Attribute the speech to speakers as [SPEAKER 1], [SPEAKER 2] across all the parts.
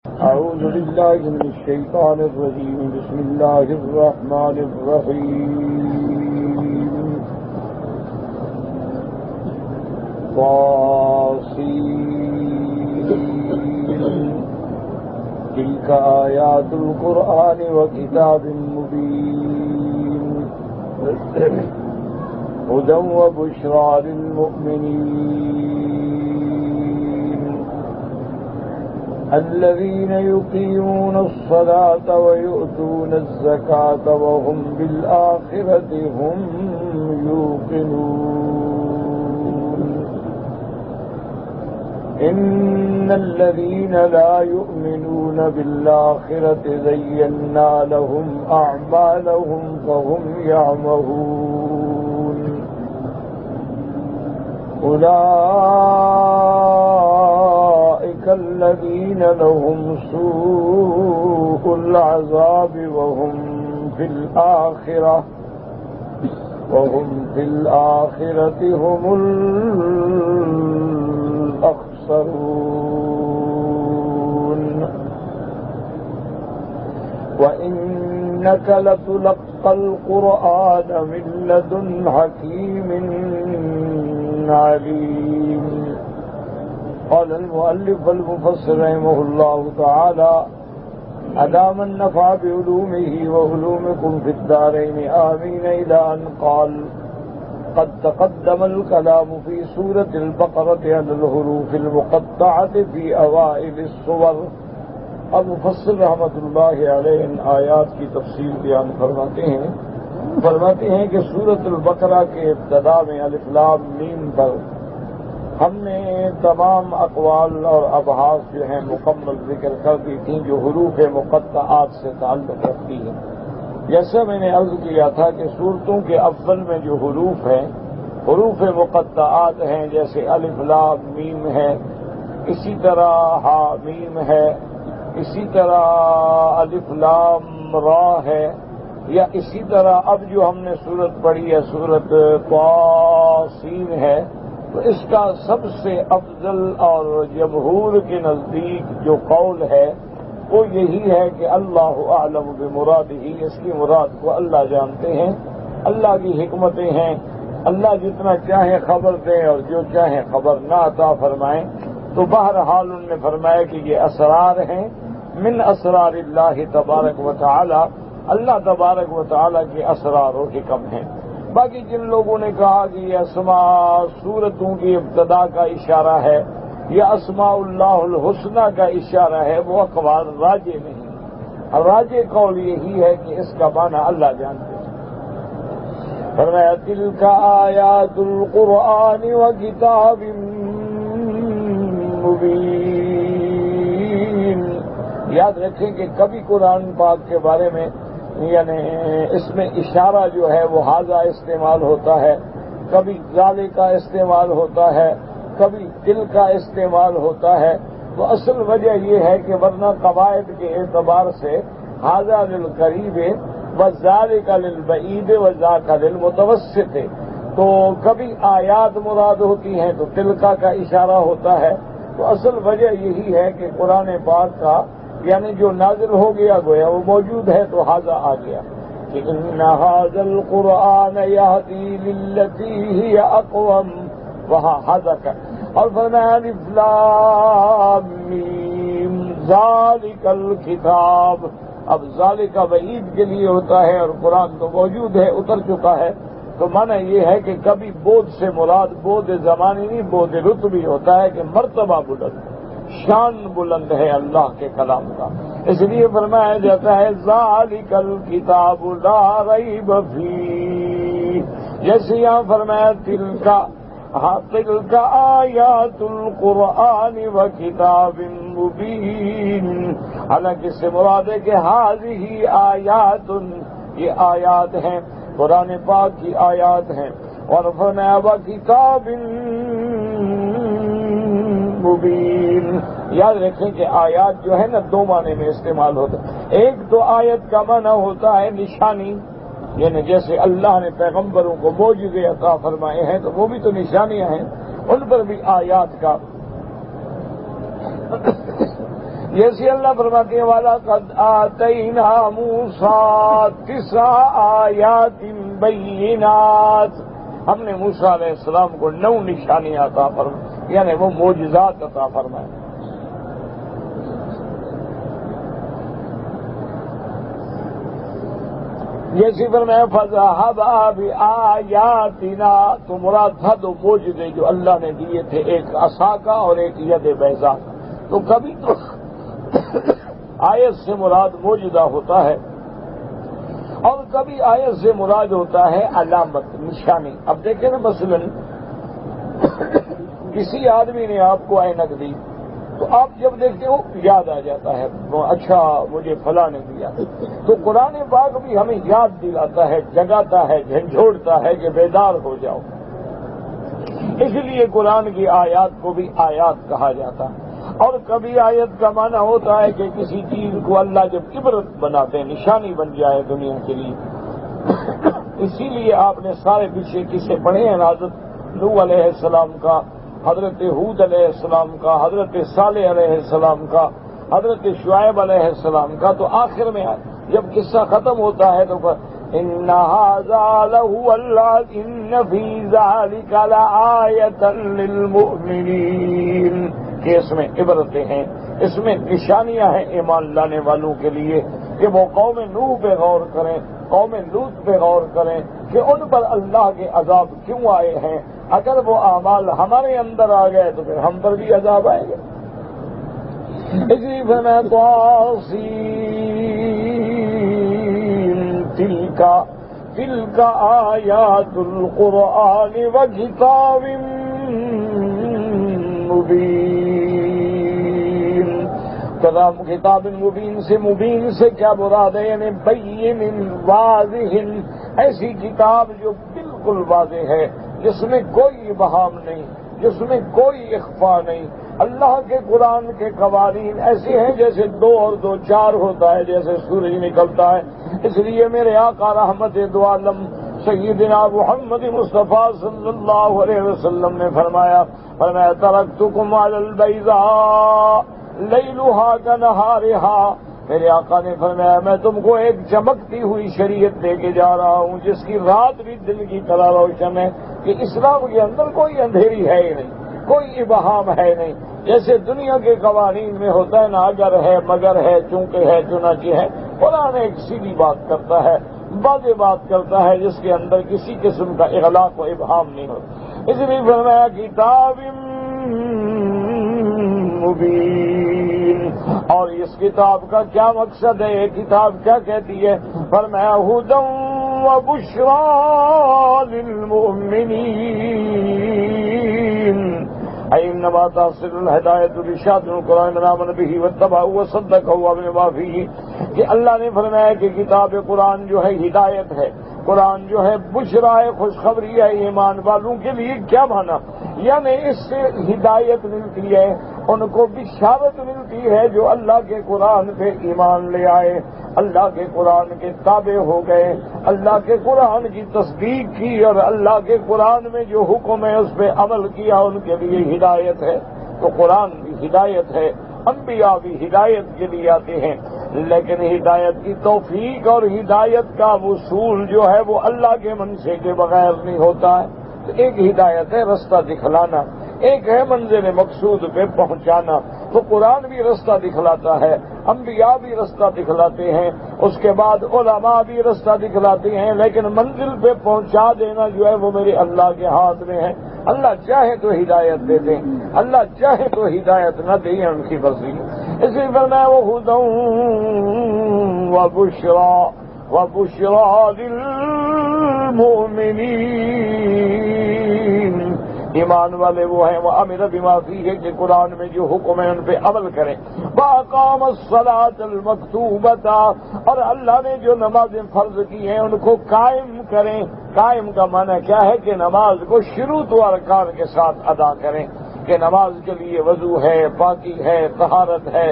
[SPEAKER 1] أعوذ بالله من الشيطان الرجيم. بسم الله الرحمن الرحيم. طاسين تلك آيات القرآن وكتاب مبين هدى وبشرى للمؤمنين الذين يقيمون الصلاة ويؤتون الزكاة وهم بالآخرة هم يوقنون إن الذين لا يؤمنون بالآخرة زينا لهم أعمالهم فهم يعمهون أولئك الذين لهم سوء العذاب وهم في الآخرة هم الأخسرون وإنك لتلقى القرآن من لدن حكيم عليم. قال المؤلف المفسر رحمه الله تعالى أدام النفع بعلومه وعلومكم في الدارين آمين إلى أن قال قد تقدم الكلام في سورة البقرة على الحروف المقطعة في أوائل السور. اب مفسر رحمۃ اللہ علیہ ان آیات کی تفصیل بیان فرماتے ہیں کہ سورۃ البقرہ کے ابتدا میں الف لام میم پر ہم نے تمام اقوال اور ابحاث جو ہیں مکمل ذکر کر دی تھیں جو حروف مقطعات سے تعلق رکھتی ہیں. جیسے میں نے عرض کیا تھا کہ سورتوں کے اول میں جو حروف ہیں حروف مقطعات ہیں، جیسے الف لام میم ہے، اسی طرح ہا میم ہے، اسی طرح الف لام را ہے، یا اسی طرح اب جو ہم نے سورت پڑھی ہے سورت طاسین ہے. تو اس کا سب سے افضل اور جمہور کے نزدیک جو قول ہے وہ یہی ہے کہ اللہ اعلم بمرادہ، اس کی مراد کو اللہ جانتے ہیں، اللہ کی حکمتیں ہیں، اللہ جتنا چاہے خبر دیں اور جو چاہے خبر نہ عطا فرمائیں. تو بہرحال انہوں نے فرمایا کہ یہ اسرار ہیں من اسرار اللہ تبارک و تعالی، اللہ تبارک و تعالی کے اسرار و حکم ہیں. باقی جن لوگوں نے کہا کہ یہ اسماء سورتوں کی ابتدا کا اشارہ ہے یا اسماء اللہ الحسنہ کا اشارہ ہے، وہ اقوال راجح نہیں. راجح قول یہی ہے کہ اس کا معنی اللہ جانتے ہیں. فرمایا تلک آیات القرآن و کتاب مبین. یاد رکھیں کہ کبھی قرآن پاک کے بارے میں یعنی اس میں اشارہ جو ہے وہ ہاذا استعمال ہوتا ہے، کبھی ذالک کا استعمال ہوتا ہے، کبھی دل کا استعمال ہوتا ہے. تو اصل وجہ یہ ہے کہ ورنہ قواعد کے اعتبار سے ہاذا للقریب و ذالک للبعید و ذاک للمتوسط، تو کبھی آیات مراد ہوتی ہیں تو تلکا کا اشارہ ہوتا ہے. تو اصل وجہ یہی ہے کہ قرآن پاک کا یعنی جو نازل ہو گیا گویا وہ موجود ہے تو ہاذا آ گیا کہ ان ھذا القرآن یہدی للتی ہی اقوم، وہاں ہاذا کا. اور فرمایا الف لام میم ذالک الکتاب. اب ذالک وعید کے لیے ہوتا ہے اور قرآن تو موجود ہے، اتر چکا ہے. تو معنی یہ ہے کہ کبھی بود سے مراد بود زمانی نہیں، بود رتبی ہوتا ہے کہ مرتبہ بلند، شان بلند ہے اللہ کے کلام کا. اس لیے فرمایا جاتا ہے ذالک الکتاب لا ریب فیہ. جیسے یہاں فرمایا تلک آیات القرآن و کتاب مبین. حالانکہ اس سے مراد ہے کہ ہذہ آیات، یہ آیات ہیں قرآن پاک کی آیات ہیں. اور فرمایا کتاب مبین. یاد رکھیں کہ آیات جو ہے نا دو معنی میں استعمال ہوتا ہے. ایک تو آیت کا معنی ہوتا ہے نشانی، یعنی جیسے اللہ نے پیغمبروں کو معجزے عطا فرمائے ہیں تو وہ بھی تو نشانیاں ہیں، ان پر بھی آیات کا جیسے اللہ فرماتے ہیں وَلَقَدْ آتَيْنَا مُوسَىٰ 9 آیات بَيِّنَاتٍ، ہم نے موسیٰ علیہ السلام کو 9 نشانیاں عطا فرمائیں، یعنی وہ معجزات عطا فرمائیں۔ جیسے فرمایا فَذَهَبَا بِآيَاتِنَا، تو مراد تھا 2 معجزے جو اللہ نے دیے تھے، ایک عصا کا اور ایک ید بیضا۔ تو کبھی تو آیت سے مراد معجزہ ہوتا ہے اور کبھی آیت سے مراد ہوتا ہے علامت، نشانی۔ اب دیکھیں نا، مثلا کسی آدمی نے آپ کو اینک دی تو آپ جب دیکھتے ہو یاد آ جاتا ہے، اچھا مجھے فلاں نے دیا۔ تو قرآن پاک بھی ہمیں یاد دلاتا ہے، جگاتا ہے، جھنجھوڑتا ہے کہ بیدار ہو جاؤ۔ اس لیے قرآن کی آیات کو بھی آیات کہا جاتا ہے۔ اور کبھی آیت کا معنی ہوتا ہے کہ کسی چیز کو اللہ جب عبرت بناتے ہیں، نشانی بن جائے دنیا کے لیے۔ اسی لیے آپ نے سارے پیچھے قصے پڑھے ہیں، حضرت نوح علیہ السلام کا، حضرت ہود علیہ السلام کا، حضرت صالح علیہ السلام کا، حضرت شعیب علیہ السلام کا۔ تو آخر میں جب قصہ ختم ہوتا ہے تو إِنَّ هَذَا لَهُوَ إِنَّ فِي ذَلِكَ لَآيَةً لِّلْمُؤْمِنِينَ، کہ اس میں عبرتیں ہیں، اس میں نشانیاں ہیں ایمان لانے والوں کے لیے، کہ وہ قوم نوح پہ غور کریں، قوم لوط پہ غور کریں کہ ان پر اللہ کے عذاب کیوں آئے ہیں۔ اگر وہ اعمال ہمارے اندر آ گئے تو پھر ہم پر بھی عذاب آئے گا۔ اسی فرمایا تلک آیات القرآن وکتاب مبین۔ کتاب مبین سے، مبین سے کیا مراد ہے؟ یعنی بین واضح، ایسی کتاب جو بالکل واضح ہے، جس میں کوئی ابہام نہیں، جس میں کوئی اخفا نہیں۔ اللہ کے قرآن کے قوانین ایسے ہیں جیسے 2 اور 2 4 ہوتا ہے، جیسے سورج نکلتا ہے۔ اس لیے میرے آقا رحمت دو عالم سیدنا محمد مصطفیٰ صلی اللہ علیہ وسلم نے فرمایا ترکتکم علی البیضاء لیلھا کنہارھا، میرے آقا نے فرمایا میں تم کو ایک چمکتی ہوئی شریعت دے کے جا رہا ہوں جس کی رات بھی دن کی طرح روشن ہے، کہ اسلام کے اندر کوئی اندھیری ہے ہی نہیں، کوئی ابہام ہے نہیں۔ جیسے دنیا کے قوانین میں ہوتا ہے نا، اگر ہے، مگر ہے، چونکہ ہے، چنانچہ ہے، قرآن ایک سیدھی بات کرتا ہے، واضح بات کرتا ہے، جس کے اندر کسی قسم کا اغلاق و ابہام نہیں ہوتا۔ اس لیے فرمایا کتاب مبین۔ اور اس کتاب کا کیا مقصد ہے؟ یہ کتاب کیا کہتی ہے؟ فرمایا ھدی وبشریٰ للمؤمنین، انما تحصل الہدایۃ بشاۃ القرآن من آمن بہ واتبعہ وصدقہ بما فیہ، کہ اللہ نے فرمایا کہ کتاب قرآن جو ہے ہدایت ہے، قرآن جو ہے بشرا ہے، خوشخبری ہے ایمان والوں کے لیے۔ کیا مانا؟ یعنی اس سے ہدایت ملتی ہے، ان کو بشارت ملتی ہے جو اللہ کے قرآن پہ ایمان لے آئے، اللہ کے قرآن کے تابع ہو گئے، اللہ کے قرآن کی تصدیق کی اور اللہ کے قرآن میں جو حکم ہے اس پہ عمل کیا، ان کے لیے ہدایت ہے۔ تو قرآن بھی ہدایت ہے، انبیاء بھی ہدایت کے لیے آتے ہیں، لیکن ہدایت کی توفیق اور ہدایت کا وصول جو ہے وہ اللہ کے منشے کے بغیر نہیں ہوتا ہے۔ تو ایک ہدایت ہے رستہ دکھلانا، ایک ہے منزل مقصود پہ پہنچانا۔ تو قرآن بھی رستہ دکھلاتا ہے، انبیاء بھی رستہ دکھلاتے ہیں، اس کے بعد علماء بھی رستہ دکھلاتے ہیں، لیکن منزل پہ پہنچا دینا جو ہے وہ میرے اللہ کے ہاتھ میں ہے۔ اللہ چاہے تو ہدایت دے دیں، اللہ چاہے تو ہدایت نہ دیں، ان کی مرضی۔ اسی فرمایا وہدی وبشریٰ للمؤمنین، ایمان والے وہ ہیں وہ امر بما فیہ، کہ قرآن میں جو حکم ہے ان پہ عمل کریں۔ وَأَقَامَ الصَّلَاةَ الْمَكْتُوبَةَ، اور اللہ نے جو نمازیں فرض کی ہیں ان کو قائم کریں۔ قائم کا معنی کیا ہے؟ کہ نماز کو شروط و ارکان کے ساتھ ادا کریں، کہ نماز کے لیے وضو ہے، پاکی ہے، طہارت ہے،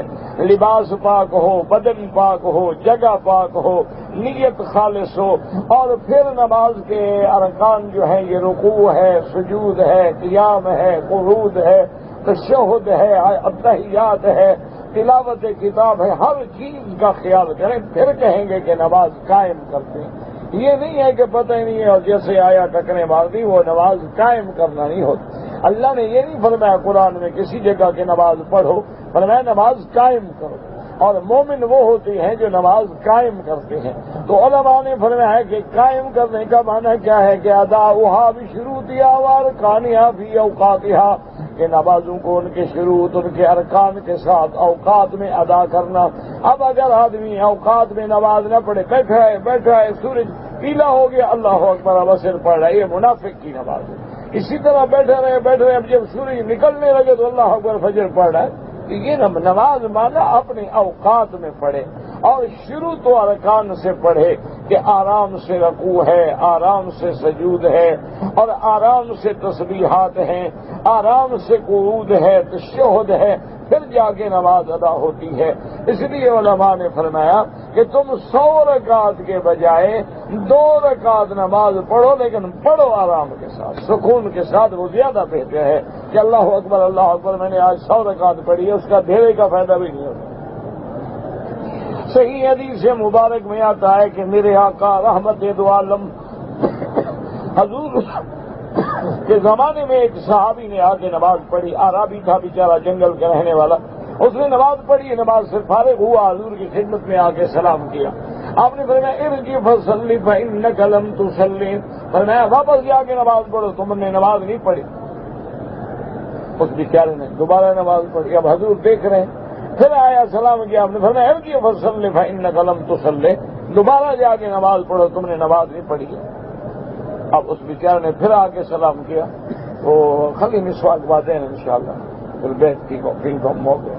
[SPEAKER 1] لباس پاک ہو، بدن پاک ہو، جگہ پاک ہو، نیت خالص ہو، اور پھر نماز کے ارکان جو ہیں یہ رکوع ہے، سجود ہے، قیام ہے، قعود ہے، تشہد ہے، التحیات ہے، تلاوت کتاب ہے، ہر چیز کا خیال کریں، پھر کہیں گے کہ نماز قائم کرتے ہیں۔ یہ نہیں ہے کہ پتہ ہی نہیں ہے اور جیسے آیا ٹکرے مار دی، وہ نماز قائم کرنا نہیں ہوتی۔ اللہ نے یہ نہیں فرمایا قرآن میں کسی جگہ کہ نماز پڑھو، فرمایا نماز قائم کرو، اور مومن وہ ہوتے ہیں جو نماز قائم کرتے ہیں۔ تو علماء نے فرمایا کہ قائم کرنے کا معنی کیا ہے کہ اداؤھا بشروطہا وارکانہا فی اوقاتہا، کہ نمازوں کو ان کے شروط، ان کے ارکان کے ساتھ اوقات میں ادا کرنا۔ اب اگر آدمی اوقات میں نماز نہ پڑھے، بیٹھا ہے سورج پیلا ہو گیا، اللہ اکبر اب عصر پڑھ رہا ہے، یہ منافق کی نماز ہے۔ اسی طرح بیٹھے رہے اب جب سورج نکلنے لگے تو اللہ اکبر فجر پڑھ رہا ہے، تو یہ نماز مانا اپنے اوقات میں پڑھے، اور شروع تو ارکان سے پڑھے کہ آرام سے رکوع ہے، آرام سے سجود ہے، اور آرام سے تسبیحات ہیں، آرام سے قعود ہے، تشہد ہے، پھر جا کے نماز ادا ہوتی ہے۔ اس لیے علماء نے فرمایا کہ تم 100 رکعت کے بجائے 2 رکعت نماز پڑھو، لیکن پڑھو آرام کے ساتھ، سکون کے ساتھ، وہ زیادہ بہتر ہے کہ اللہ اکبر میں نے آج 100 رکعت پڑھی ہے، اس کا دھیرے کا فائدہ بھی نہیں ہوتا۔ صحیح حدیث مبارک میں آتا ہے کہ میرے آقا رحمت دو عالم حضور کے زمانے میں ایک صحابی نے آ کے نماز پڑھی، عربی تھا بیچارہ، جنگل کے رہنے والا، اس نے نماز پڑھی، نماز سے فارغ ہوا، حضور کی خدمت میں آ کے سلام کیا۔ آپ نے فرمایا ارجع فصلی فإنک لم تصلی، فرمایا واپس جا کے نماز پڑھو، تم نے نماز نہیں پڑھی۔ اس بیچارے نے دوبارہ نماز پڑھی، اب حضور دیکھ رہے ہیں، پھر آیا سلام کیا، آپ نے فرمایا ارجع فصلی فإنک لم تصلی، دوبارہ جا کے نماز پڑھو، تم نے نماز نہیں پڑھی ہے۔ اب اس بیچارے نے پھر آ کے سلام کیا، وہ خالی مسواک باتیں ہیں انشاءاللہ پھر بیٹھ کو موقع۔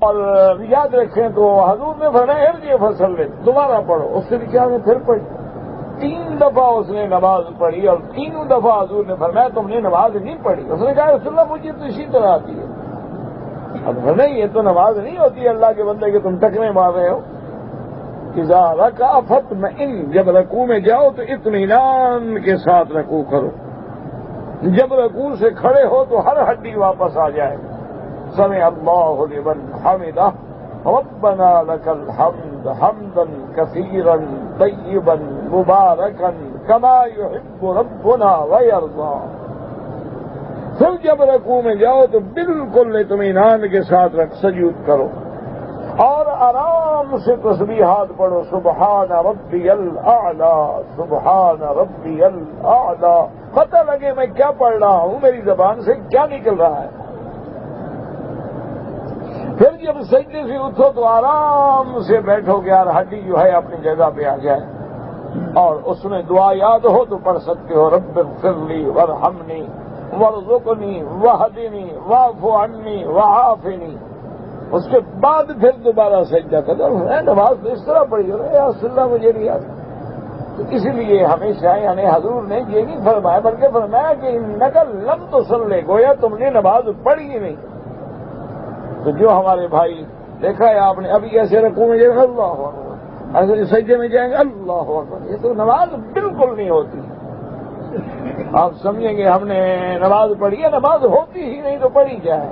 [SPEAKER 1] اور یاد رکھیں تو حضور نے فرمایا ارجع فصلی، دوبارہ پڑھو، اس سے بیچارے نے پھر پڑھی، 3 دفعہ اس نے نماز پڑھی، اور تینوں دفعہ حضور نے فرمایا تم نے نماز نہیں پڑھی۔ اس نے کہا رسول اللہ مجھے تو اسی طرح آتی ہے۔ اب نہیں، یہ تو نماز نہیں ہوتی اللہ کے بندے کہ تم ٹکرے مار رہے ہو۔ اذا رکع فاطمئن، جب رکوع میں جاؤ تو اطمینان کے ساتھ رکوع کرو، جب رکوع سے کھڑے ہو تو ہر ہڈی واپس آ جائے۔ سمع اللہ لمن حمدہ ربنا لک الحمد حمدا کثیرا طیبا مبارکا کما یحب ربنا ویرضی۔ پھر جب رکوع میں جاؤ تو بالکل اطمینان کے ساتھ سجود کرو، اور آرام سے تسبیحات پڑھو، سبحان ربی الاعلی، سبحان ربی الاعلی، پتہ لگے میں کیا پڑھ رہا ہوں، میری زبان سے کیا نکل رہا ہے۔ پھر جب سجدے سے اٹھو تو آرام سے بیٹھو کہ ہر ہڈی جو ہے اپنی جگہ پہ آ جائے، اور اس میں دعا یاد ہو تو پڑھ سکتے ہو، رب اغفر لی وارحمنی وارزقنی واہدنی واعف عنی وعافنی۔ اس کے بعد پھر دوبارہ سجدہ کرو۔ نماز تو اس طرح پڑھی ہو یا اللہ مجھے نہیں آتا۔ تو اس لیے ہمیشہ یعنی حضور نے یہ نہیں فرمایا بلکہ فرمایا کہ انک لم تصلی، گویا تم نے نماز پڑھی ہی نہیں۔ تو جو ہمارے بھائی دیکھا ہے آپ نے، ابھی ایسے رکوع میں جائیں گے اللہ اکبر، ایسے سجدے میں جائیں گے اللہ اکبر، یہ تو نماز بالکل نہیں ہوتی۔ آپ سمجھیں گے ہم نے نماز پڑھی ہے، نماز ہوتی ہی نہیں تو پڑھی جائے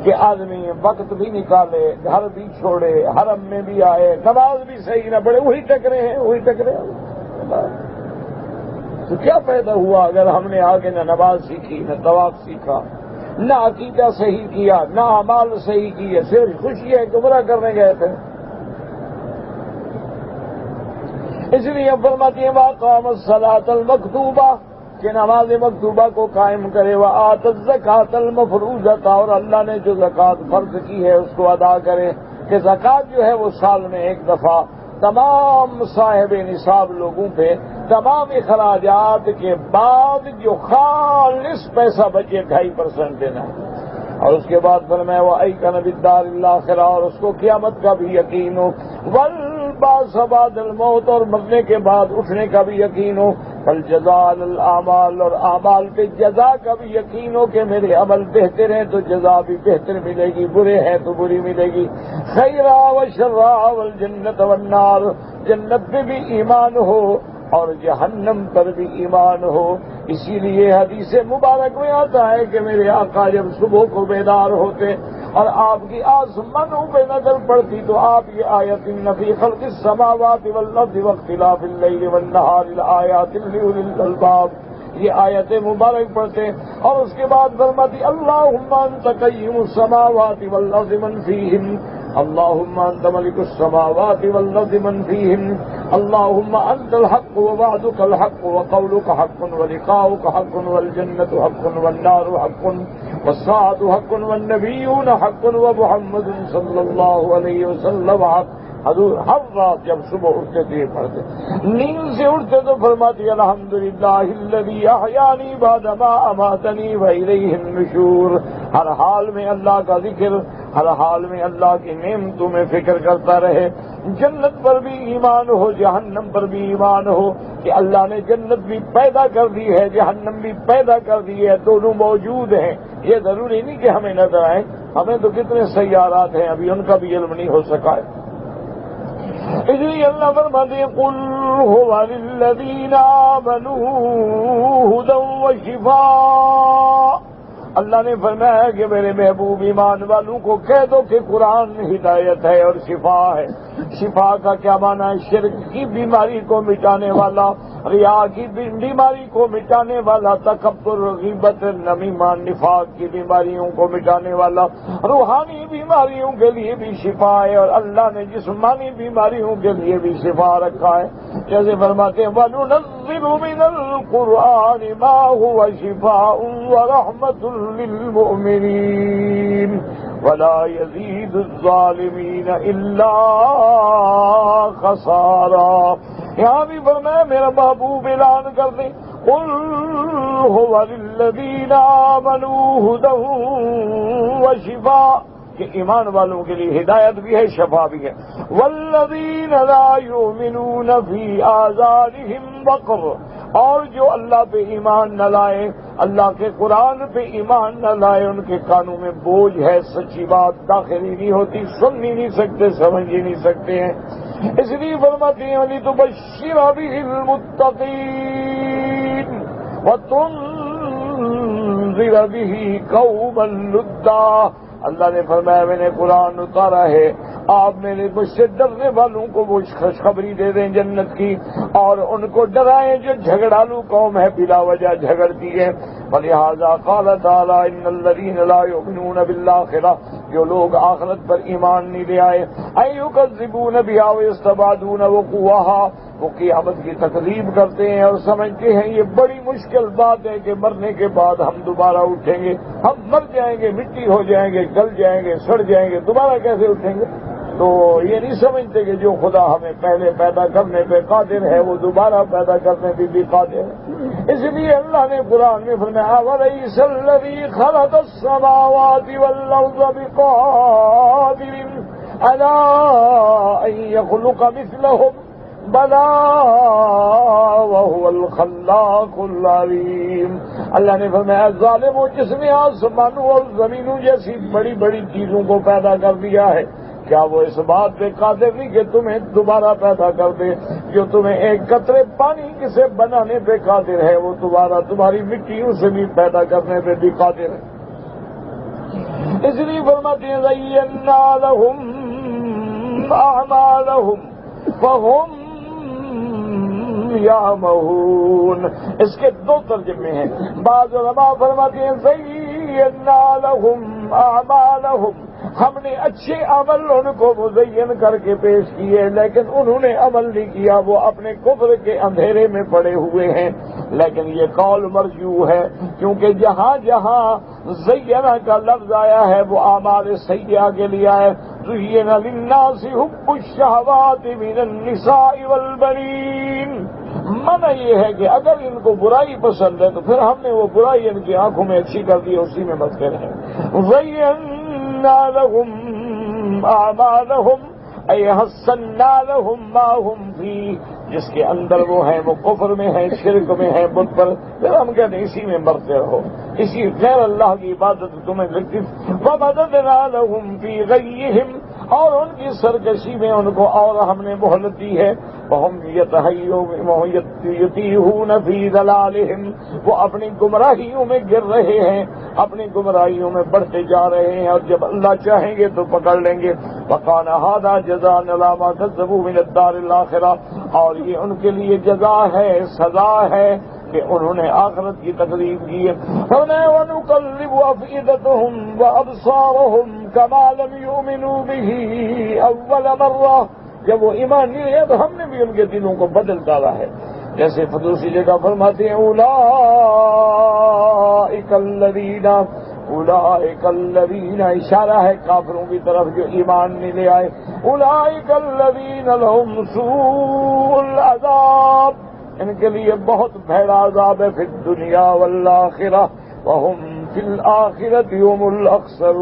[SPEAKER 1] کہ آدمی وقت بھی نکالے، گھر بھی چھوڑے، حرم میں بھی آئے، نماز بھی صحیح نہ پڑھے، وہی ٹکرے ہیں، وہی ٹکرے ہیں۔ تو کیا پیدا ہوا اگر ہم نے آگے نہ نماز سیکھی، نہ طواف سیکھا، نہ عقیدہ صحیح کیا، نہ اعمال صحیح کیے، صرف خوشی ہے گمراہ کرنے گئے تھے۔ اس لیے فرماتی ہے وَأَقَامَ الصَّلَاةَ الْمَكْتُوبَةَ، کہ نماز مکتوبہ کو قائم کرے، وَآتَى الزَّكَاةَ الْمَفْرُوضَةَ، اور اللہ نے جو زکوٰۃ فرض کی ہے اس کو ادا کرے، کہ زکوٰۃ جو ہے وہ سال میں ایک دفعہ تمام صاحب نصاب لوگوں پہ تمام اخراجات کے بعد جو خالص پیسہ بچے 2.5% دینا ہے، اور اس کے بعد فرمایا وَأَيْقَنَ بِالدَّارِ الْآخِرَةِ، اور اس کو قیامت کا بھی یقین ہو، وَالْبَعْثَ بَعْدَ الْمَوْتِ، اور مرنے کے بعد اٹھنے کا بھی یقین ہو، فَالْجَزَاءُ عَلَى الْأَعْمَالِ، اور اعمال پہ جزا کا بھی یقین ہو کہ میرے عمل بہتر ہیں تو جزا بھی بہتر ملے گی، برے ہیں تو بری ملے گی، خیرا و شرا والجنت والنار، جنت پہ بھی ایمان ہو اور جہنم پر بھی ایمان ہو۔ اسی لیے حدیث مبارک میں آتا ہے کہ میرے آقا جب صبح کو بیدار ہوتے اور آپ کی آسمانوں پہ نظر پڑتی تو آپ یہ آیت ان فی خلق السماوات والارض واختلاف اللیل والنہار لآیات لأولی الالباب، یہ آیت مبارک پڑھتے اور اس کے بعد فرماتی اللہم انت قیم السماوات والارض من فیہن، اللہم انت ملک السماوات والارض من فیہن، اللہم انت الحق ووعدک الحق وقولک حق ولقاؤک حق والجنت حق والنار حق والساعة حق والنبیون حق ومحمد صلی اللہ علیہ وسلم حق۔ حضور ہر رات جب صبح اٹھتے تھے یہ پڑھتے، نیند سے اٹھتے تو فرماتی الحمدللہ الذی احیانی بعد ما اماتنی والیہ النشور۔ ہر حال میں اللہ کا ذکر، ہر حال میں اللہ کی نعمتوں میں فکر کرتا رہے، جنت پر بھی ایمان ہو، جہنم پر بھی ایمان ہو کہ اللہ نے جنت بھی پیدا کر دی ہے، جہنم بھی پیدا کر دی ہے، دونوں موجود ہیں۔ یہ ضروری نہیں کہ ہمیں نظر آئے، ہمیں تو کتنے سیارات ہیں ابھی ان کا بھی علم نہیں ہو سکا ہے۔ اس لیے اللہ فرماتے ہیں قل هو للذین آمنوا ھدی وشفاء۔ اللہ نے فرمایا کہ میرے محبوب ایمان والوں کو کہہ دو کہ قرآن ہدایت ہے اور شفا ہے۔ شفا کا کیا معنی ہے؟ شرک کی بیماری کو مٹانے والا، ریا کی بیماری کو مٹانے والا، تکبر، غیبت، نمیمہ، نفاق کی بیماریوں کو مٹانے والا، روحانی بیماریوں کے لیے بھی شفا ہے اور اللہ نے جسمانی بیماریوں کے لیے بھی شفا رکھا ہے۔ جیسے فرماتے ہیں وَنُنَزِّلُ مِنَ الْقُرْآنِ مَا هُوَ شِفَاءٌ وَرَحْمَةٌ لِّلْمُؤْمِنِينَ وَلَا يَزِيدُ الظَّالِمِينَ إِلَّا خَسَارًا۔ یہاں بھی فرمایا میرا محبوب اعلان کر دیں قل هو للذین آمنوا ھدی وشفاء، کہ ایمان والوں کے لیے ہدایت بھی ہے، شفا بھی ہے۔ والذین لا یؤمنون فی آذانہم وقر، اور جو اللہ پہ ایمان نہ لائے، اللہ کے قرآن پہ ایمان نہ لائے، ان کے کانوں میں بوجھ ہے، سچی بات داخل ہی نہیں ہوتی، سن ہی نہیں سکتے، سمجھ ہی نہیں سکتے ہیں۔ اس لیے فرماتے ہیں وَلِتُبَشِّرَ بِهِ الْمُتَّقِينَ وَتُنذِرَ بِهِ قَوْمًا لُدًّا۔ اللہ نے فرمایا میں نے قرآن اتارا ہے، آپ میرے مجھ سے ڈرنے والوں کو وہ خوشخبری دے دیں جنت کی، اور ان کو ڈرائیں جو جھگڑالو قوم ہے، بلا وجہ جھگڑتی ہے۔ فلہذا قال تعالی ان الذین لا یؤمنون بالآخرہ، جو لوگ آخرت پر ایمان نہیں لے آئے، یکذبون بہا ویستبعدون وقوعہا، وہ قیامت کی تکذیب کرتے ہیں اور سمجھتے ہیں یہ بڑی مشکل بات ہے کہ مرنے کے بعد ہم دوبارہ اٹھیں گے، ہم مر جائیں گے، مٹی ہو جائیں گے، گل جائیں گے، سڑ جائیں گے، دوبارہ کیسے اٹھیں گے؟ تو یہ نہیں سمجھتے کہ جو خدا ہمیں پہلے پیدا کرنے پہ قادر ہے وہ دوبارہ پیدا کرنے پہ بھی قادر ہے۔ اس لیے اللہ نے قرآن میں فرمایا وَلَيْسَ الَّذِي خَلَقَ السَّمَاوَاتِ وَالْأَرْضَ بِقَادِرٍ عَلَىٰ أَن يَخْلُقَ مِثْلَهُم بَلَىٰ وَهُوَ الْخَلَّاقُ الْعَلِيمُ۔ اللہ نے فرمایا ظالموں، جس نے آسمانوں اور زمینوں جیسی بڑی بڑی چیزوں کو پیدا کر دیا ہے، کیا وہ اس بات پہ قادر نہیں کہ تمہیں دوبارہ پیدا کر دے؟ جو تمہیں ایک قطرے پانی سے بنانے پہ قادر ہے وہ دوبارہ تمہاری مٹیوں سے بھی پیدا کرنے پہ بھی قادر ہے۔ اس لیے فرماتے ہیں زَيَّنَّا لَهُمْ أَعْمَالَهُمْ فَهُمْ يَعْمَهُونَ۔ اس کے دو ترجمے ہیں، بعض علماء فرماتے ہیں زَيَّنَّا لَهُمْ أَعْمَالَهُمْ، ہم نے اچھے عمل ان کو مزین کر کے پیش کیے، لیکن انہوں نے عمل نہیں کیا، وہ اپنے کفر کے اندھیرے میں پڑے ہوئے ہیں۔ لیکن یہ قول مرجوح ہے، کیونکہ جہاں جہاں زینہ کا لفظ آیا ہے وہ اعمال سیئہ کے لیے آئے۔ زُيِّنَ لِلنَّاسِ حُبُّ الشَّهَوَاتِ مِنَ النِّسَاءِ وَالْبَنِينَ، منع یہ ہے کہ اگر ان کو برائی پسند ہے تو پھر ہم نے وہ برائی ان کی آنکھوں میں اچھی کر دی، اسی میں مستغرق ہیں۔ زَيَّنَّا لَهُمْ أَعْمَالَهُمْ أَيْ حَسَّنَّا لَهُمْ مَا هُمْ فِيهِ، جس کے اندر وہ ہیں وہ کفر میں ہے، شرک میں ہے، بت پر، پھر ہم کہتے ہیں اسی میں مرتے رہو، اسی غیر اللہ کی عبادت تمہیں لگتی۔ وَمَدَدْنَا لَهُمْ فِي غَيِّهِمْ اور ان کی سرکشی میں ان کو اور ہم نے مہلت دی ہے. وَهُمْ يَتِيهُونَ فِي ضَلَالِهِمْ، وہ اپنی گمراہیوں میں گر رہے ہیں، اپنی گمراہیوں میں بڑھتے جا رہے ہیں، اور جب اللہ چاہیں گے تو پکڑ لیں گے. وَكَانَ هَذَا جَزَاءً عَلَىٰ مَا كَذَّبُوا مِنَ الدَّارِ الْآخِرَةِ، اور یہ ان کے لیے جزا ہے، سزا ہے کہ انہوں نے آخرت کی تکلیف کی ہے. وَنُقَلِّبُ أَفْئِدَتَهُمْ وَأَبْصَارَهُمْ كَمَا لَمْ يُؤْمِنُوا بِهِ أَوَّلَ مَرَّةٍ، جب وہ ایمان نہیں ہے تو ہم نے بھی ان کے دلوں کو بدل ڈالا ہے. جیسے دوسری جگہ فرماتے ہیں اولئک الذین، اشارہ ہے کافروں کی طرف جو ایمان نہیں لے آئے. اولئک الذین لهم سوء العذاب، ان کے لیے بہت بھیڑا عذاب ہے، فی الدنیا والآخرہ وهم فی الآخرۃ هم الاخسرون.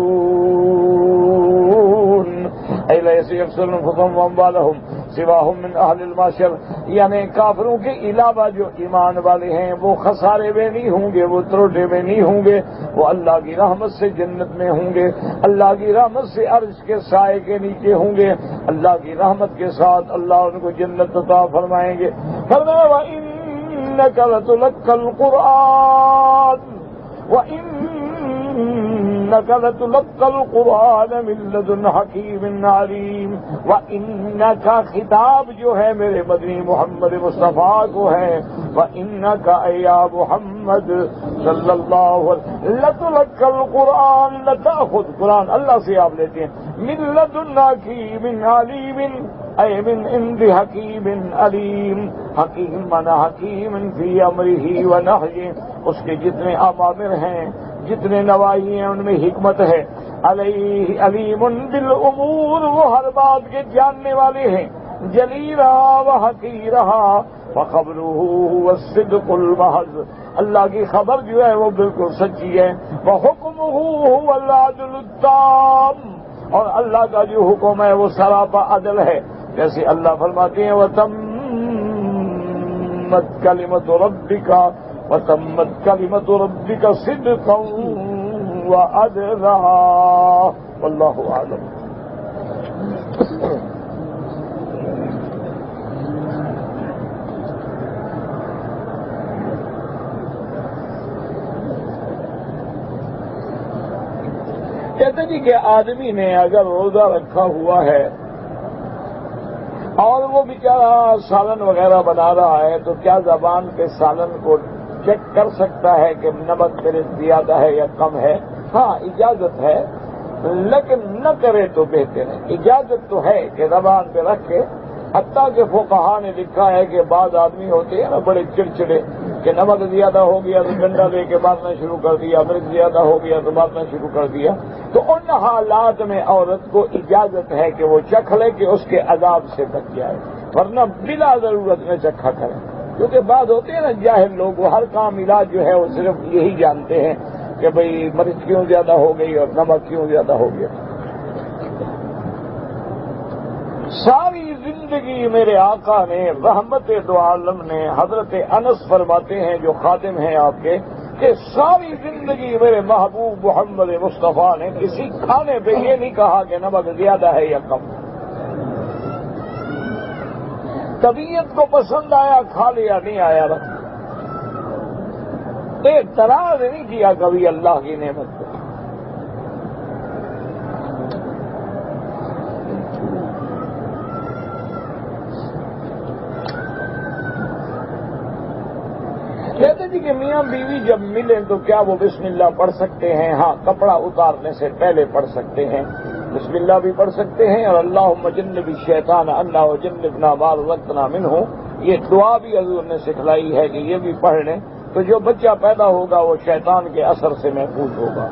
[SPEAKER 1] الیس یخسرون انفسهم واموالهم سواهم من اہل المعشر، یعنی کافروں کے علاوہ جو ایمان والے ہیں وہ خسارے میں نہیں ہوں گے، وہ تروٹے میں نہیں ہوں گے، وہ اللہ کی رحمت سے جنت میں ہوں گے، اللہ کی رحمت سے عرش کے سائے کے نیچے ہوں گے، اللہ کی رحمت کے ساتھ اللہ ان کو جنت عطا فرمائیں گے. فرمایا وَإِنَّكَ لَتُلَقَّى الْقُرْآنَ وَإِنَّكَ لَتُلَقَّى الْقُرْآنَ مِن لَّدُنْ حَكِيمٍ عَلِيمٍ. وَإِنَّكَ خطاب جو ہے میرے مدنی محمد مصطفیٰ کو ہے، وَإِنَّكَ اَيَّا محمد صلی اللہ علیہ وسلم لَتُلَقَّى الْقُرْآنَ، لَتَأْخُذ قرآن اللہ سے آپ لیتے ہیں، مِن لَّدُنْ حَكِيمٍ عَلِيمٍ، اے من عند حکیم علیم. حکیم مانا حکیم فی امرہ و نہیہ، اس کے جتنے اوامر ہیں جتنے نواہی ہیں ان میں حکمت ہے. علیہ علیم بالامور، وہ ہر بات کے جاننے والے ہیں. جلیلہ و حقیرہ وخبرہ والصدق المحض، اللہ کی خبر جو ہے وہ بالکل سچی ہے. وحکمہ هو العدل التام، اور اللہ کا جو حکم ہے وہ سراپا عدل ہے. جیسے اللہ فرماتے ہیں وَتَمَّتْ كَلِمَةُ رَبِّكَ صِدْقًا وَعَدْلًا وَاللَّهُ أَعْلَمُ. کہتے جی کہ آدمی نے اگر روزہ رکھا ہوا ہے اور وہ بیچارہ سالن وغیرہ بنا رہا ہے تو کیا زبان کے سالن کو چیک کر سکتا ہے کہ نمک میرے زیادہ ہے یا کم ہے؟ ہاں اجازت ہے، لیکن نہ کرے تو بہتر ہے. اجازت تو ہے کہ زبان پہ رکھے، حتیٰ کہ فقہا نے لکھا ہے کہ بعض آدمی ہوتے ہیں نا بڑے چڑچڑے کہ نمک زیادہ ہو گیا تو ڈنڈا لے کے مارنا شروع کر دیا، مرچ زیادہ ہو گیا تو مارنا شروع کر دیا. تو ان حالات میں عورت کو اجازت ہے کہ وہ چکھ لے کہ اس کے عذاب سے بچ جائے، ورنہ بلا ضرورت میں چکھا کرے. کیونکہ بعض ہوتے ہیں نا جاہل لوگ، وہ ہر کام علاج جو ہے وہ صرف یہی جانتے ہیں کہ بھئی مرچ کیوں زیادہ ہو گئی اور نمک کیوں زیادہ ہو گیا. ساری زندگی میرے آقا نے رحمت دو عالم نے حضرت انس فرماتے ہیں جو خادم ہیں آپ کے، کہ ساری زندگی میرے محبوب محمد مصطفیٰ نے کسی کھانے پہ یہ نہیں کہا کہ نمک زیادہ ہے یا کم. طبیعت کو پسند آیا کھا لیا، نہیں آیا رکھ. اعتراض نہیں کیا کبھی اللہ کی نعمت پہ. کہتے جی کہ میاں بیوی جب ملیں تو کیا وہ بسم اللہ پڑھ سکتے ہیں؟ ہاں، کپڑا اتارنے سے پہلے پڑھ سکتے ہیں، بسم اللہ بھی پڑھ سکتے ہیں، اور اللہم جنب الشیطان اللہ جنبنا ما رزقتنا منہ، یہ دعا بھی حضور نے سکھلائی ہے کہ یہ بھی پڑھ لیں تو جو بچہ پیدا ہوگا وہ شیطان کے اثر سے محفوظ ہوگا.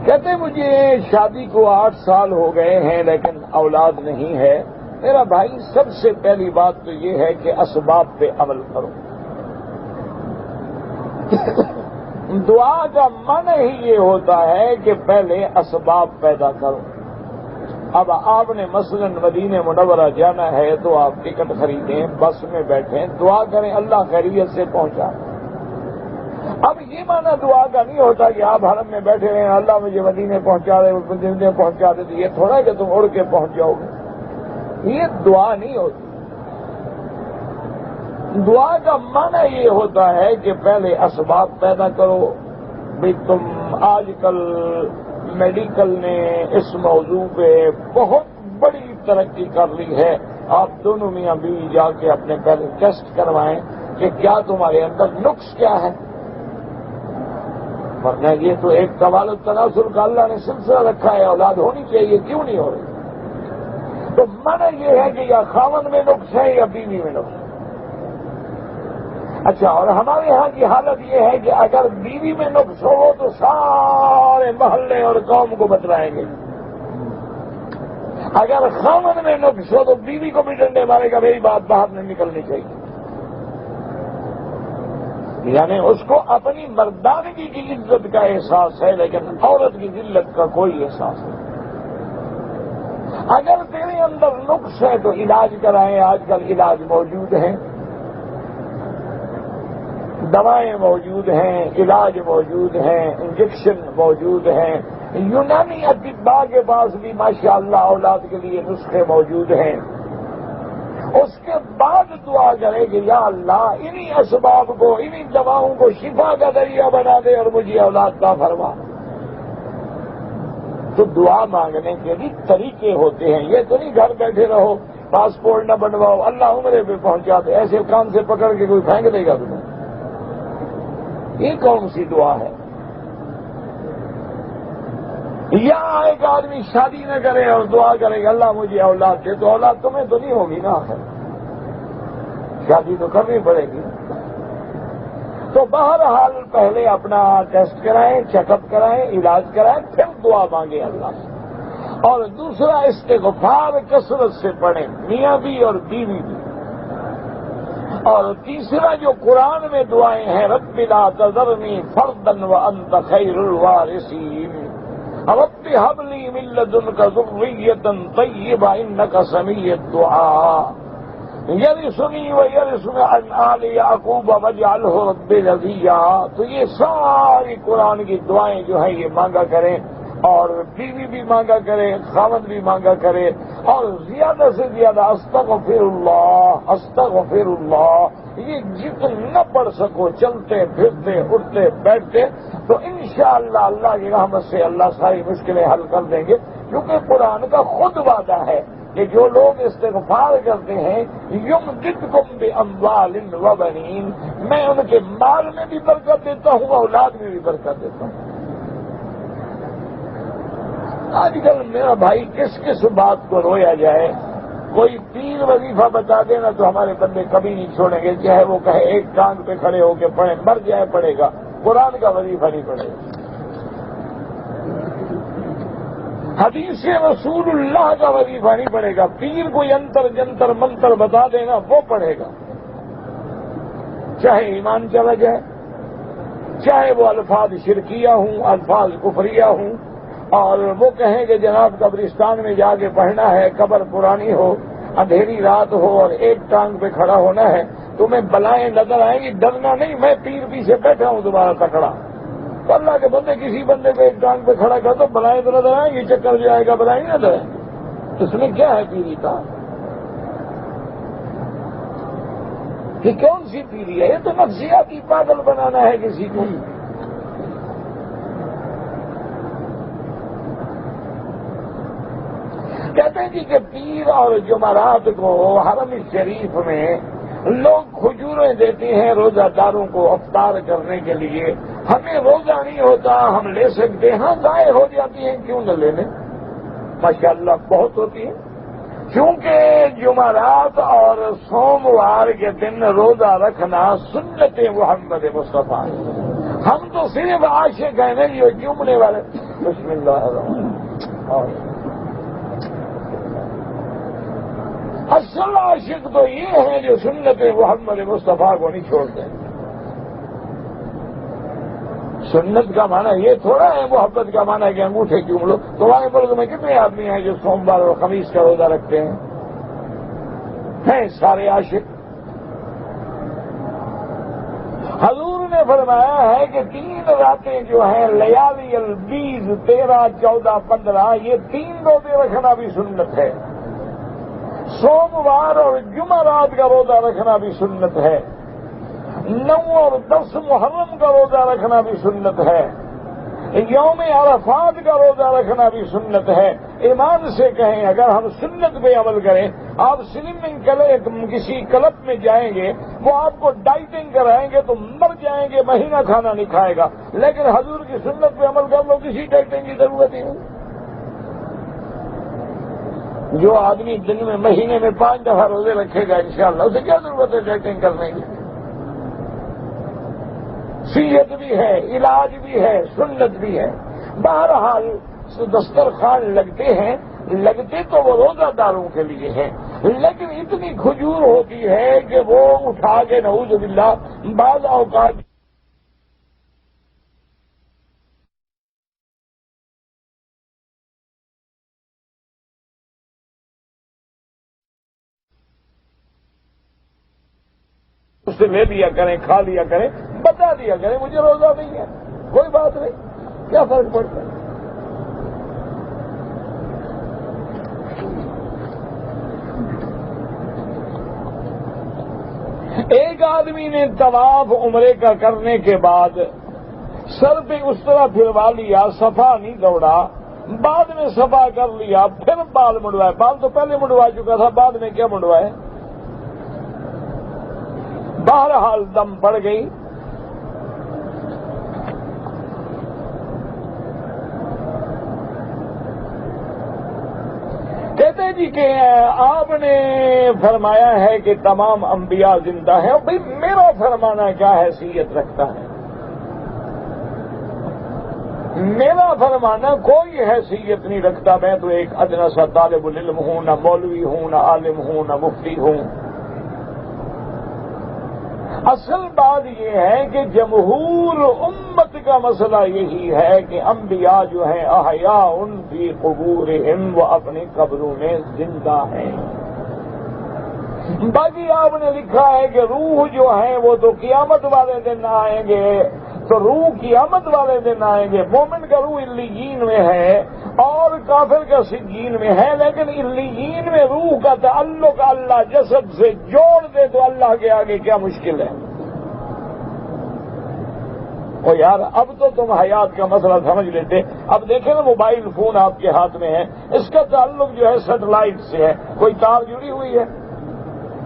[SPEAKER 1] کہتے مجھے شادی کو 8 سال ہو گئے ہیں لیکن اولاد نہیں ہے. میرا بھائی سب سے پہلی بات تو یہ ہے کہ اسباب پہ عمل کرو. دعا کا معنی ہی یہ ہوتا ہے کہ پہلے اسباب پیدا کرو. اب آپ نے مثلا مدینہ منورہ جانا ہے تو آپ ٹکٹ خریدیں، بس میں بیٹھیں، دعا کریں اللہ خیریت سے پہنچا. اب یہ معنی دعا کا نہیں ہوتا کہ آپ حرم میں بیٹھے رہے ہیں اللہ مجھے مدینے پہنچا دے مدینے پہنچا دے، تو یہ تھوڑا ہے کہ تم اڑ کے پہنچ جاؤ گے، یہ دعا نہیں ہوتی۔ دعا کا معنی یہ ہوتا ہے کہ پہلے اسباب پیدا کرو۔ بھی تم آج کل میڈیکل نے اس موضوع پہ بہت بڑی ترقی کر لی ہے، آپ دونوں میاں بیوی جا کے اپنے پہلے ٹیسٹ کروائیں کہ کیا تمہارے اندر نقص کیا ہے، ورنہ یہ تو ایک کمال التناسل کا اللہ نے سلسلہ رکھا ہے، اولاد ہونی چاہیے، کیوں نہیں ہو رہی؟ تو معنی یہ ہے کہ یا خاوند میں نقص ہے یا بیوی میں نقص ہے۔ اچھا، اور ہمارے ہاں کی حالت یہ ہے کہ اگر بیوی میں نقص ہو تو سارے محلے اور قوم کو بتلائیں گے، اگر خاوند میں نقص ہو تو بیوی کو بھی ڈنڈے مارے گا، میری بات باہر نہیں نکلنی چاہیے۔ یعنی اس کو اپنی مردانگی کی عزت کا احساس ہے، لیکن عورت کی ذلت کا کوئی احساس نہیں۔ اگر تیرے اندر نقص ہے تو علاج کرائیں، آج کل علاج موجود ہیں، دوائیں موجود ہیں، علاج موجود ہیں، انجیکشن موجود ہیں، یونانی اطباء کے پاس بھی ماشاءاللہ اولاد کے لیے نسخے موجود ہیں۔ اس کے بعد دعا کرے کہ یا اللہ انہی اسباب کو، انہی دواؤں کو شفا کا ذریعہ بنا دے اور مجھے اولاد عطا فرما۔ تو دعا مانگنے کے بھی طریقے ہوتے ہیں، یہ تو نہیں گھر بیٹھے رہو پاسپورٹ نہ بنواؤ اللہ عمرے پہ پہنچا دے، ایسے کام سے پکڑ کے کوئی پھینک دے گا تمہیں؟ یہ کون سی دعا ہے؟ یا ایک آدمی شادی نہ کرے اور دعا کرے کہ اللہ مجھے اولاد دے، تو اولاد تمہیں تو نہیں ہوگی نا، شادی تو کرنی پڑے گی۔ تو بہرحال پہلے اپنا ٹیسٹ کرائیں، چیک اپ کرائیں، علاج کرائیں، پھر دعا مانگیں اللہ سے۔ اور دوسرا استغفار کثرت سے پڑھیں، میاں بھی اور بیوی بھی۔ اور تیسرا جو قرآن میں دعائیں ہیں، رب لا تذرنی فردا وانت خیر الوارثین، رب هب لی من لدنک ذریۃ طیبہ انک سمیع الدعاء، یرثنی ویرث من آل یعقوب واجعلہ رب رضیہ۔ تو یہ ساری قرآن کی دعائیں جو ہیں یہ مانگا کریں، اور بیوی بھی مانگا کرے، خاوند بھی مانگا کرے، اور زیادہ سے زیادہ استغفر اللہ استغفر اللہ، یہ جتنا پڑھ سکو چلتے پھرتے اٹھتے بیٹھتے، تو انشاءاللہ اللہ کی رحمت سے اللہ ساری مشکلیں حل کر دیں گے، کیونکہ قرآن کا خود وعدہ ہے کہ جو لوگ استغفار کرتے ہیں یمددکم باموال وبنین، میں ان کے مال میں بھی برکت دیتا ہوں، اولاد میں بھی برکت دیتا ہوں۔ آج کل میرا بھائی کس کس بات کو رویا جائے؟ کوئی پیر وظیفہ بتا دینا تو ہمارے بندے کبھی نہیں چھوڑیں گے، چاہے وہ کہے ایک ٹانگ پہ کھڑے ہو کے پڑھیں، مر جائے پڑے گا، قرآن کا وظیفہ نہیں پڑے گا۔ حدیث رسول اللہ کا وظیفہ نہیں پڑے گا، پیر کوئی انتر جنتر منتر بتا دینا وہ پڑھے گا، چاہے ایمان چلا جائے، چاہے وہ الفاظ شرکیہ ہوں، الفاظ کفریہ ہوں، اور وہ کہیں کہ جناب قبرستان میں جا کے پڑھنا ہے، قبر پرانی ہو، اندھیری رات ہو اور ایک ٹانگ پہ کھڑا ہونا ہے، تمہیں بلائیں نظر آئیں گی، ڈرنا نہیں، میں پیر پیچھے بیٹھا ہوں تمہارا تکڑا۔ تو اللہ کے بندے کسی بندے کو ایک ٹانگ پہ کھڑا کر دو، بلائیں تو نظر آئیں گی، چکر جو آئے گا بلائیں نظر آئیں گی۔ اس میں کیا ہے پیری کا؟ یہ کون سی پیری ہے؟ یہ تو نفسیاتی پاگل بنانا ہے کسی کو۔ کہتے ہیں جی کہ پیر اور جمعرات کو حرم شریف میں لوگ کھجوریں دیتے ہیں روزہ داروں کو افطار کرنے کے لیے، ہمیں روزہ نہیں ہوتا، ہم لے سکتے ہیں؟ ہاں ضائع ہو جاتی ہیں، کیوں نہ لے لیں؟ ماشاءاللہ بہت ہوتی ہے، کیونکہ جمعرات اور سوموار کے دن روزہ رکھنا سنت محمد مصطفیٰ ہے۔ ہم تو صرف عاشق ہیں نہیں، جو جمنے والے۔ بسم اللہ الرحمن الرحیم۔ اصل عاشق تو یہ ہے جو سنت محمد مصطفیٰ کو نہیں چھوڑتے۔ سنت کا معنی یہ تھوڑا ہے، محبت کا معنی ہے کہ انگوٹھے چوم لو۔ تمہارے ملک میں کتنے آدمی ہیں جو سوموار اور خمیس کا روزہ رکھتے ہیں سارے عاشق۔ حضور نے فرمایا ہے کہ 3 راتیں جو ہیں لیالی البیض 13, 14, 15 یہ 3 روزے رکھنا بھی سنت ہے. سوموار اور جمعرات کا روزہ رکھنا بھی سنت ہے. 9 اور 10 محرم کا روزہ رکھنا بھی سنت ہے. یوم عرفات کا روزہ رکھنا بھی سنت ہے. ایمان سے کہیں اگر ہم سنت پہ عمل کریں, آپ سلمنگ کسی کلب میں جائیں گے, وہ آپ کو ڈائٹنگ کرائیں گے تو مر جائیں گے, مہینہ کھانا نہیں کھائے گا. لیکن حضور کی سنت پہ عمل کر لو, کسی ڈائٹنگ کی ضرورت ہی نہیں. جو آدمی دن میں مہینے میں 5 دفعہ روزے رکھے گا انشاءاللہ, اسے کیا ضرورت ہے ڈائٹنگ کرنے کی. صحت بھی ہے, علاج بھی ہے, سنت بھی ہے. بہرحال دسترخوان لگتے تو وہ روزہ داروں کے لیے ہیں, لیکن اتنی کھجور ہوتی ہے کہ وہ اٹھا کے نعوذ باللہ بعض اوقات اس سے لے لیا کریں, کھا لیا کریں, بتا دیا کریں مجھے روزہ نہیں ہے, کوئی بات نہیں, کیا فرق پڑتا ہے. ایک آدمی نے طواف عمرے کا کرنے کے بعد سر پہ اس طرح پھروا لیا, صفا نہیں دوڑا, بعد میں صفا کر لیا, پھر بال منڈوائے. بال تو پہلے منڈوا چکا تھا, بعد میں کیا منڈوائے. بہرحال دم پڑ گئی. کہتے جی کہ آپ نے فرمایا ہے کہ تمام انبیاء زندہ ہیں. بھئی میرا فرمانا کیا حیثیت رکھتا ہے؟ میرا فرمانا کوئی حیثیت نہیں رکھتا. میں تو ایک ادنا سا طالب العلم ہوں, نہ مولوی ہوں, نہ عالم ہوں, نہ مفتی ہوں. اصل بات یہ ہے کہ جمہور امت کا مسئلہ یہی ہے کہ انبیاء جو ہیں احیاء فی قبورہم, وہ اپنی قبروں میں زندہ ہیں. باقی آپ نے لکھا ہے کہ روح جو ہیں وہ تو قیامت والے دن آئیں گے, تو روح قیامت والے دن آئیں گے. مومن کا روح علیین میں ہے اور کافر کا سجین میں ہے, لیکن علیین میں روح کا تعلق اللہ جسد سے جوڑ دے تو اللہ کے آگے کیا مشکل ہے. او یار اب تو تم حیات کا مسئلہ سمجھ لیتے. اب دیکھیں نا موبائل فون آپ کے ہاتھ میں ہے, اس کا تعلق جو ہے سیٹلائٹ سے ہے, کوئی تار جڑی ہوئی ہے.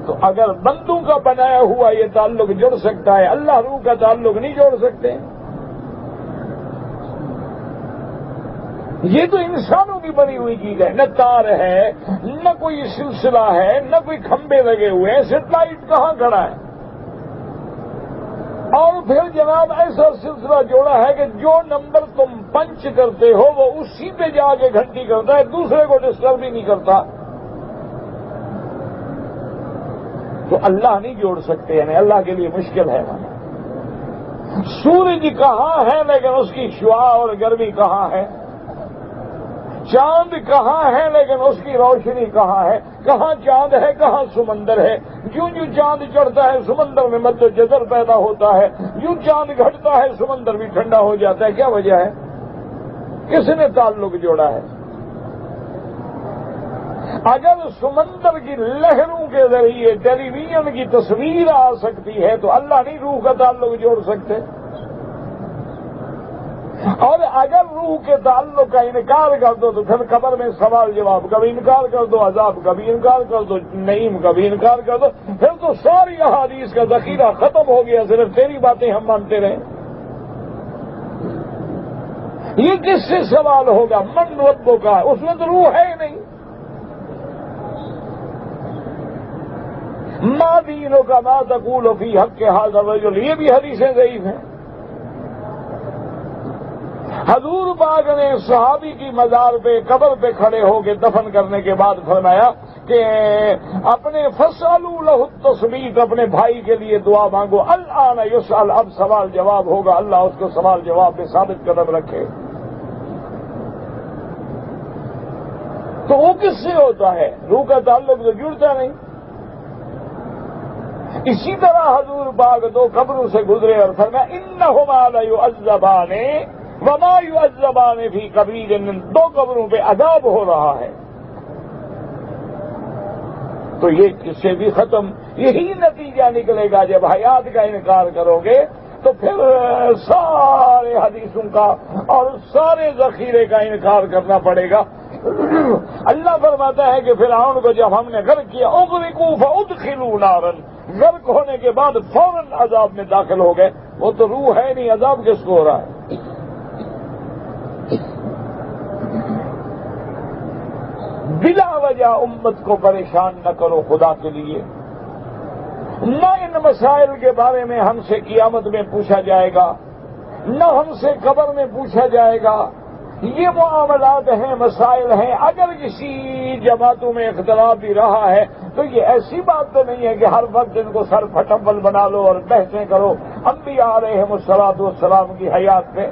[SPEAKER 1] تو اگر بندوں کا بنایا ہوا یہ تعلق جڑ سکتا ہے, اللہ روح کا تعلق نہیں جوڑ سکتے. یہ تو انسانوں کی بنی ہوئی چیز ہے, نہ تار ہے, نہ کوئی سلسلہ ہے, نہ کوئی کھمبے لگے ہوئے ہیں. سیٹلائٹ کہاں کھڑا ہے؟ اور پھر جناب ایسا سلسلہ جوڑا ہے کہ جو نمبر تم پنچ کرتے ہو وہ اسی پہ جا کے گھنٹی کرتا ہے, دوسرے کو ڈسٹرب ہی نہیں کرتا. تو اللہ نہیں جوڑ سکتے, یعنی اللہ کے لیے مشکل ہے. سورج کہاں ہے لیکن اس کی شعاع اور گرمی کہاں ہے؟ چاند کہاں ہے لیکن اس کی روشنی کہاں ہے؟ کہاں چاند ہے, کہاں سمندر ہے. جو چاند چڑھتا ہے سمندر میں مد و جزر پیدا ہوتا ہے, جو چاند گھٹتا ہے سمندر بھی ٹھنڈا ہو جاتا ہے. کیا وجہ ہے؟ کس نے تعلق جوڑا ہے؟ اگر سمندر کی لہروں کے ذریعے ٹیلی ویژن کی تصویر آ سکتی ہے تو اللہ نہیں روح کا تعلق جوڑ سکتے. اور اگر روح کے تعلق کا انکار کر دو تو پھر قبر میں سوال جواب کا بھی انکار کر دو, عذاب کا بھی انکار کر دو, نعیم کا بھی انکار کر دو, پھر تو ساری احادیث کا ذخیرہ ختم ہو گیا, صرف تیری باتیں ہم مانتے رہیں. یہ کس سے سوال ہوگا؟ من ربوں کا, اس میں تو روح ہے ہی نہیں. ما دینوں کا ما تقول فی حق کے حاضر الرجل, یہ بھی حدیثیں ضعیف ہیں. حضور پاک نے صحابی کی مزار پہ قبر پہ کھڑے ہو کے دفن کرنے کے بعد فرمایا کہ اپنے فسألوا لہ التثبیت, اپنے بھائی کے لیے دعا مانگو. الآن یسأل, اب سوال جواب ہوگا, اللہ اس کو سوال جواب پہ ثابت قدم رکھے. تو وہ کس سے ہوتا ہے؟ روح کا تعلق تو جڑتا نہیں. اسی طرح حضور پاک 2 قبروں سے گزرے اور فرمایا انہما لیعذبان وما یعذبان فی کبیر، 2 قبروں پہ عذاب ہو رہا ہے۔ تو یہ کس سے بھی ختم، یہی نتیجہ نکلے گا جب حیات کا انکار کرو گے تو پھر سارے حدیثوں کا اور سارے ذخیرے کا انکار کرنا پڑے گا۔ اللہ فرماتا ہے کہ فرعون کو جب ہم نے غرق کیا اغرقوا فادخلوا نارا، غرق ہونے کے بعد فوراً عذاب میں داخل ہو گئے، وہ تو روح ہے نہیں، عذاب کس کو ہو رہا ہے؟ بلا وجہ امت کو پریشان نہ کرو خدا کے لیے۔ نہ ان مسائل کے بارے میں ہم سے قیامت میں پوچھا جائے گا، نہ ہم سے قبر میں پوچھا جائے گا۔ یہ معاملات ہیں، مسائل ہیں۔ اگر کسی جماعتوں میں اختلاف بھی رہا ہے تو یہ ایسی بات تو نہیں ہے کہ ہر وقت ان کو سر پھٹبل بنا لو اور بحثیں کرو انبیاء علیہم الصلوۃ والسلام کی حیات پہ۔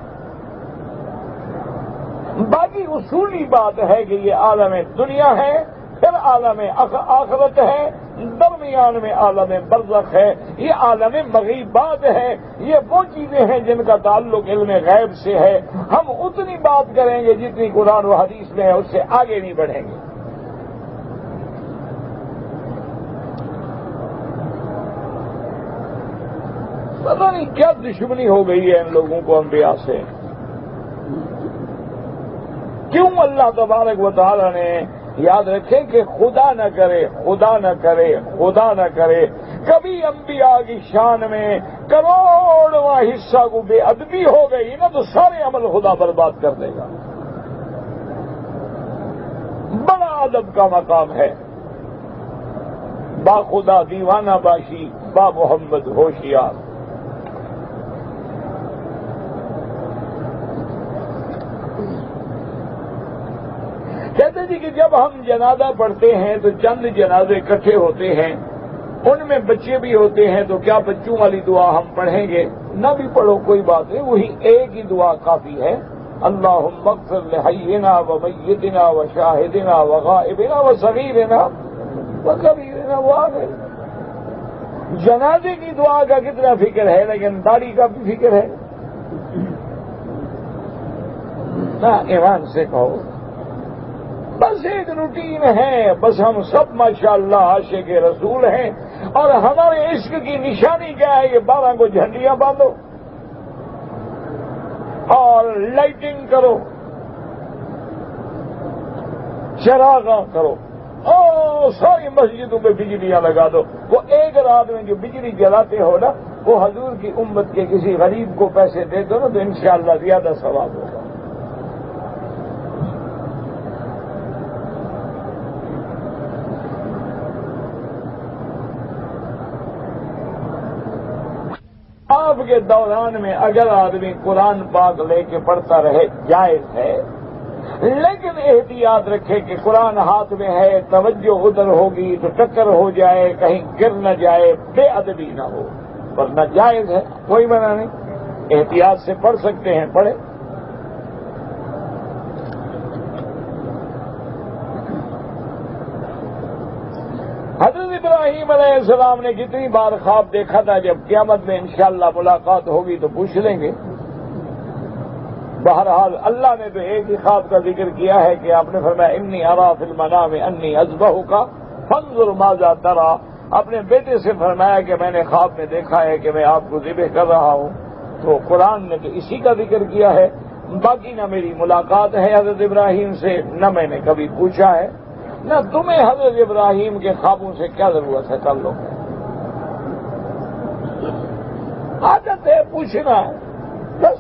[SPEAKER 1] باقی اصولی بات ہے کہ یہ عالم دنیا ہے، پھر عالم آخرت ہے، درمیان میں عالم برزخ ہے، یہ عالم مغیبات ہے۔ یہ وہ چیزیں ہیں جن کا تعلق علم غیب سے ہے۔ ہم اتنی بات کریں گے جتنی قرآن و حدیث میں ہے، اس سے آگے نہیں بڑھیں گے۔ پتہ نہیں کیا دشمنی ہو گئی ہے ان لوگوں کو انبیاء سے، کیوں اللہ تبارک و تعالی نے، یاد رکھیں کہ خدا نہ کرے خدا نہ کرے خدا نہ کرے کبھی انبیاء کی شان میں کروڑواں حصہ کو بے ادبی ہو گئی نا تو سارے عمل خدا برباد کر دے گا۔ بڑا ادب کا مقام ہے، با خدا دیوانہ باشی، با محمد ہوشیار۔ کہتے جی کہ جب ہم جنازہ پڑھتے ہیں تو چند جنازے اکٹھے ہوتے ہیں، ان میں بچے بھی ہوتے ہیں، تو کیا بچوں والی دعا ہم پڑھیں گے؟ نہ بھی پڑھو کوئی بات نہیں، وہی ایک ہی دعا کافی ہے، اللہم اغفر لحینا ومیتنا وشاہدنا وغائبنا وصغیرنا وکبیرنا وآخر۔ جنازے کی دعا کا کتنا فکر ہے، لیکن داڑھی کا بھی فکر ہے نہ؟ ایمان سے کہو، بس ایک روٹین ہے، بس ہم سب ماشاءاللہ عاشق رسول ہیں، اور ہمارے عشق کی نشانی کیا ہے کہ 12 کو جھنڈیاں باندھو اور لائٹنگ کرو، چراغاں کرو، اور ساری مسجدوں میں بجلیاں لگا دو۔ وہ ایک رات میں جو بجلی جلاتے ہو نا، وہ حضور کی امت کے کسی غریب کو پیسے دے دو نا تو انشاءاللہ زیادہ ثواب ہوگا۔ آپ کے دوران میں اگر آدمی قرآن پاک لے کے پڑھتا رہے جائز ہے، لیکن احتیاط رکھے کہ قرآن ہاتھ میں ہے، توجہ ادھر ہوگی تو ٹکر ہو جائے، کہیں گر نہ جائے، بے ادبی نہ ہو، ورنہ جائز ہے، کوئی منع نہیں، احتیاط سے پڑھ سکتے ہیں، پڑھے۔ حضرت ابراہیم علیہ السلام نے کتنی بار خواب دیکھا تھا، جب قیامت میں انشاءاللہ ملاقات ہوگی تو پوچھ لیں گے۔ بہرحال اللہ نے تو ایک ہی خواب کا ذکر کیا ہے کہ آپ نے فرمایا انی ارا فی المنام انی اذبحک فانظر ماذا تری۔ اپنے بیٹے سے فرمایا کہ میں نے خواب میں دیکھا ہے کہ میں آپ کو ذبح کر رہا ہوں، تو قرآن نے تو اسی کا ذکر کیا ہے۔ باقی نہ میری ملاقات ہے حضرت ابراہیم سے، نہ میں نے کبھی پوچھا ہے، نہ تمہیں حضرت ابراہیم کے خوابوں سے کیا ضرورت ہے، کر لو، عادت ہے پوچھنا ہے بس۔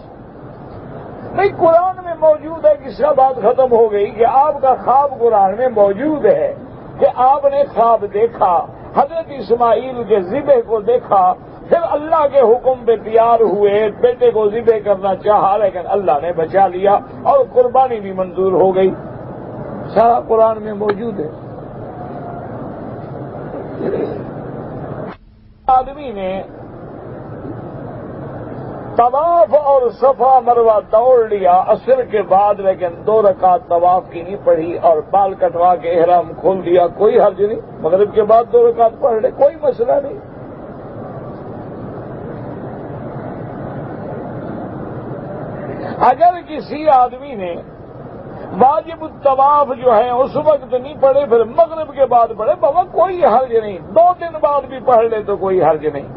[SPEAKER 1] نہیں، قرآن میں موجود ہے، کس کا بات ختم ہو گئی کہ آپ کا خواب قرآن میں موجود ہے کہ آپ نے خواب دیکھا، حضرت اسماعیل کے ذبح کو دیکھا، پھر اللہ کے حکم پہ تیار ہوئے، بیٹے کو ذبح کرنا چاہا لیکن اللہ نے بچا لیا اور قربانی بھی منظور ہو گئی، سارا قرآن میں موجود ہے۔ آدمی نے طواف اور صفا مروہ دوڑ لیا عصر کے بعد، لیکن 2 رکعت طواف کی نہیں پڑھی اور بال کٹوا کے احرام کھول دیا، کوئی حرج نہیں، مغرب کے بعد 2 رکعت پڑھ لے، کوئی مسئلہ نہیں۔ اگر کسی آدمی نے واجب الطواف جو ہے اس وقت نہیں پڑھے، پھر مغرب کے بعد پڑھے، بابا کوئی حرج نہیں، 2 دن بعد بھی پڑھ لے تو کوئی حرج نہیں۔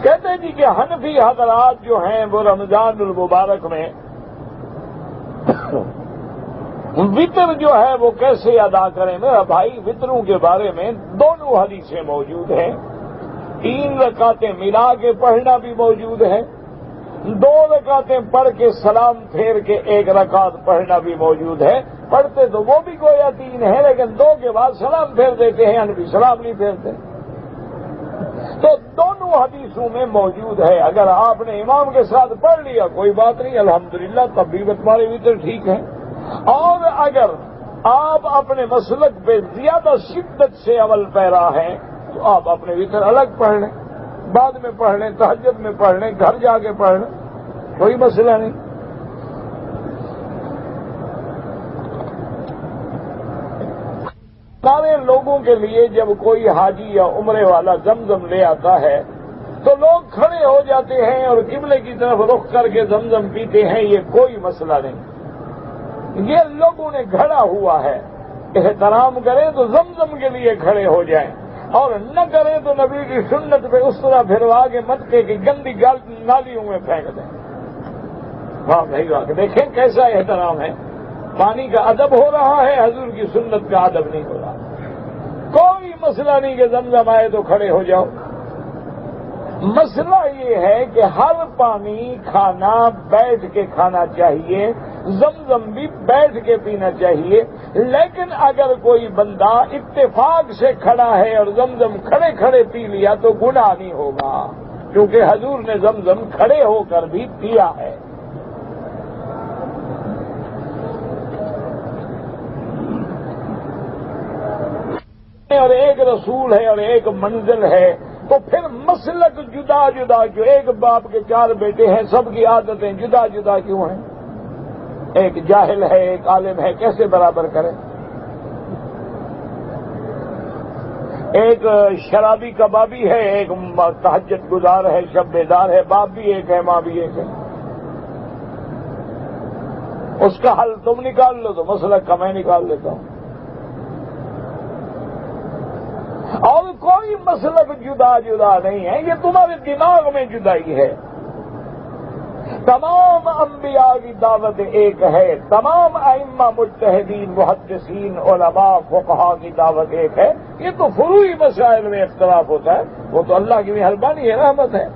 [SPEAKER 1] کہتے ہیں جی کہ حنفی حضرات جو ہیں وہ رمضان المبارک میں وطر جو ہے وہ کیسے ادا کریں؟ میرا بھائی، وطروں کے بارے میں دونوں حدیثیں موجود ہیں، 3 رکعتیں ملا کے پڑھنا بھی موجود ہے، 2 رکعتیں پڑھ کے سلام پھیر کے 1 رکعت پڑھنا بھی موجود ہے۔ پڑھتے تو وہ بھی گویا 3 ہے، لیکن 2 کے بعد سلام پھیر دیتے ہیں، حنفی سلام نہیں پھیرتے۔ تو دونوں حدیثوں میں موجود ہے، اگر آپ نے امام کے ساتھ پڑھ لیا کوئی بات نہیں، الحمدللہ، تب بھی تمہارے وطر ٹھیک ہے۔ اور اگر آپ اپنے مسلک پہ زیادہ شدت سے عمل پیرا ہیں تو آپ اپنے وطر الگ پڑھ لیں، بعد میں پڑھ لیں، تہجد میں پڑھ لیں، گھر جا کے پڑھ لیں، کوئی مسئلہ نہیں۔ سارے لوگوں کے لیے جب کوئی حاجی یا عمرے والا زمزم لے آتا ہے تو لوگ کھڑے ہو جاتے ہیں اور قبلے کی طرف رخ کر کے زمزم پیتے ہیں، یہ کوئی مسئلہ نہیں، یہ لوگوں نے گھڑا ہوا ہے۔ احترام کریں تو زمزم کے لیے کھڑے ہو جائیں، اور نہ کریں تو نبی کی سنت پہ اس طرح پھروا کے مٹکے کی گندی نالیوں میں پھینک دیں۔ واہ بھائی واہ، دیکھیں کیسا احترام ہے، پانی کا ادب ہو رہا ہے، حضور کی سنت کا ادب نہیں ہو رہا۔ کوئی مسئلہ نہیں کہ زمزم آئے تو کھڑے ہو جاؤ، مسئلہ یہ ہے کہ ہر پانی کھانا بیٹھ کے کھانا چاہیے، زمزم بھی بیٹھ کے پینا چاہیے، لیکن اگر کوئی بندہ اتفاق سے کھڑا ہے اور زمزم کھڑے کھڑے پی لیا تو گناہ نہیں ہوگا، کیونکہ حضور نے زمزم کھڑے ہو کر بھی پیا ہے۔ اور ایک رسول ہے اور ایک منزل ہے، تو پھر مسلک جدا جدا، جو ایک باپ کے 4 بیٹے ہیں، سب کی عادتیں جدا جدا کیوں ہیں؟ ایک جاہل ہے، ایک عالم ہے، کیسے برابر کریں؟ ایک شرابی کبابی ہے، ایک تہجد گزار ہے، شب بیدار ہے، باپ بھی ایک ہے، ماں بھی ایک ہے۔ اس کا حل تم نکال لو تو مسلک کا میں نکال لیتا ہوں۔ اور کوئی مسلک جدا جدا نہیں ہے، یہ تمہارے دماغ میں جدائی ہے۔ تمام انبیاء کی دعوت ایک ہے، تمام ائمہ مجتہدین محدثین علماء فقہاء کی دعوت ایک ہے۔ یہ تو فروعی مسائل میں اختلاف ہوتا ہے، وہ تو اللہ کی مہربانی ہے، رحمت ہے۔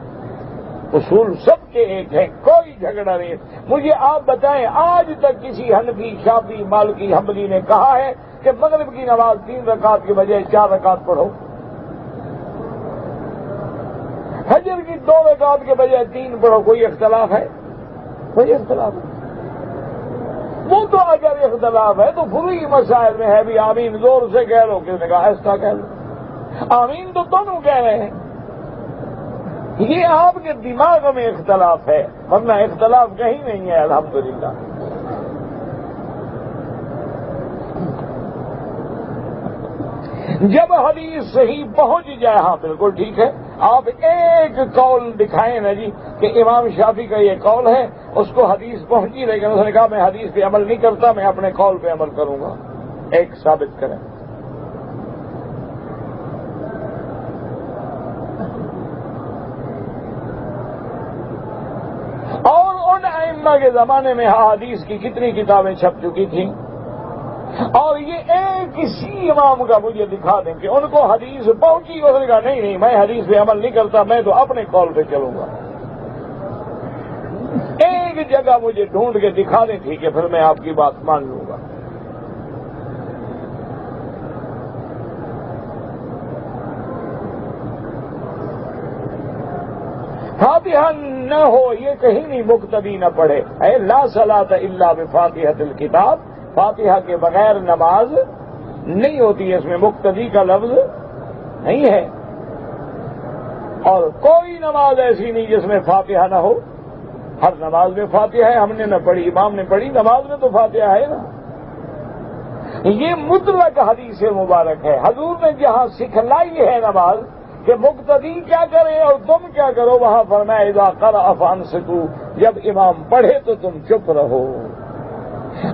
[SPEAKER 1] اصول سب کے ایک ہیں، کوئی جھگڑا نہیں۔ مجھے آپ بتائیں، آج تک کسی حنفی، شافعی، مالکی، حنبلی نے کہا ہے کہ مغرب کی نماز 3 رکعت کے بجائے 4 رکعت پڑھو؟ فجر کی 2 رکعت کے بجائے 3 پڑھو؟ کوئی اختلاف ہے؟ کوئی اختلاف ہے؟ وہ تو اگر اختلاف ہے تو فروعی مسائل میں ہے، بھی آمین زور سے کہہ لو، کس نے کہا ایسا کہہ لو، آمین تو دونوں کہہ رہے ہیں۔ یہ آپ کے دماغ میں اختلاف ہے، ورنہ اختلاف کہیں نہیں ہے، الحمدللہ۔ جب حدیث صحیح پہنچ جائے، ہاں بالکل ٹھیک ہے، آپ ایک قول دکھائیں نا جی کہ امام شافعی کا یہ قول ہے، اس کو حدیث پہنچی لیکن اس نے کہا میں حدیث پہ عمل نہیں کرتا، میں اپنے قول پہ عمل کروں گا، ایک ثابت کریں۔ اور ان ائمہ کے زمانے میں حدیث کی کتنی کتابیں چھپ چکی تھیں، اور یہ ایک کسی امام کا مجھے دکھا دیں کہ ان کو حدیث پہنچی، اس نے کہا نہیں میں حدیث پہ عمل نہیں کرتا، میں تو اپنے قول پہ چلوں گا۔ ایک جگہ مجھے ڈھونڈ کے دکھا دیں، ٹھیک ہے، پھر میں آپ کی بات مان لوں گا۔ فاتحہ نہ ہو یہ کہیں نہیں مقتدی نہ پڑھے، اے لا صلاۃ الا بفاتحۃ الکتاب، فاتحہ کے بغیر نماز نہیں ہوتی ہے، اس میں مقتدی کا لفظ نہیں ہے۔ اور کوئی نماز ایسی نہیں جس میں فاتحہ نہ ہو، ہر نماز میں فاتحہ ہے، ہم نے نہ پڑھی، امام نے پڑھی، نماز میں تو فاتحہ ہے نا۔ یہ مطلق حدیث مبارک ہے. حضور نے جہاں سکھلائی ہے نماز کہ مقتدی کیا کرے اور تم کیا کرو، وہاں فرمایا اذا قرأ فانصتوا، جب امام پڑھے تو تم چپ رہو.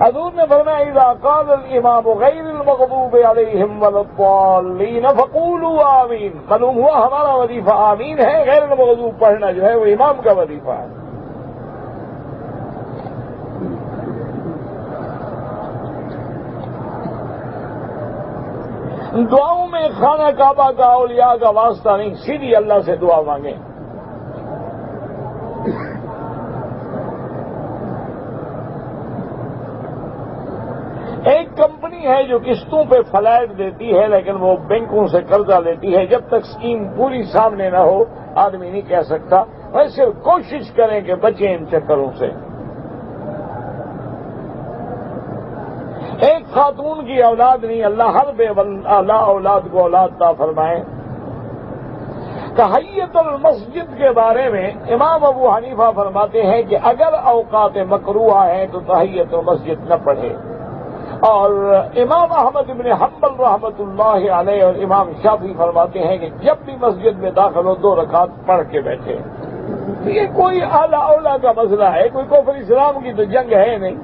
[SPEAKER 1] حضور نے فرمایا اذا قال الامام غیر المغضوب علیہم ولا الضالین فقولوا آمین. معلوم ہوا ہمارا وظیفہ آمین ہے، غیر المغضوب پڑھنا جو ہے وہ امام کا وظیفہ ہے. دعاؤں میں خانہ کعبہ کا اولیاء کا واسطہ نہیں، سیدھی اللہ سے دعا مانگیں. ایک کمپنی ہے جو قسطوں پہ فلیٹ دیتی ہے لیکن وہ بینکوں سے قرضہ لیتی ہے. جب تک اسکیم پوری سامنے نہ ہو آدمی نہیں کہہ سکتا. ویسے کوشش کریں کہ بچیں ان چکروں سے. ایک خاتون کی اولاد نہیں، اللہ ہر بے اللہ اولاد کو اولاد عطا فرمائے. تحیت المسجد کے بارے میں امام ابو حنیفہ فرماتے ہیں کہ اگر اوقات مکروہ ہیں تو تحیت المسجد نہ پڑھے. اور امام احمد بن حنبل رحمۃ اللہ علیہ اور امام شافعی فرماتے ہیں کہ جب بھی مسجد میں داخل ہو 2 رکعت پڑھ کے بیٹھے. یہ کوئی اعلیٰ اولا کا مسئلہ ہے، کوئی کفر اسلام کی تو جنگ ہے نہیں.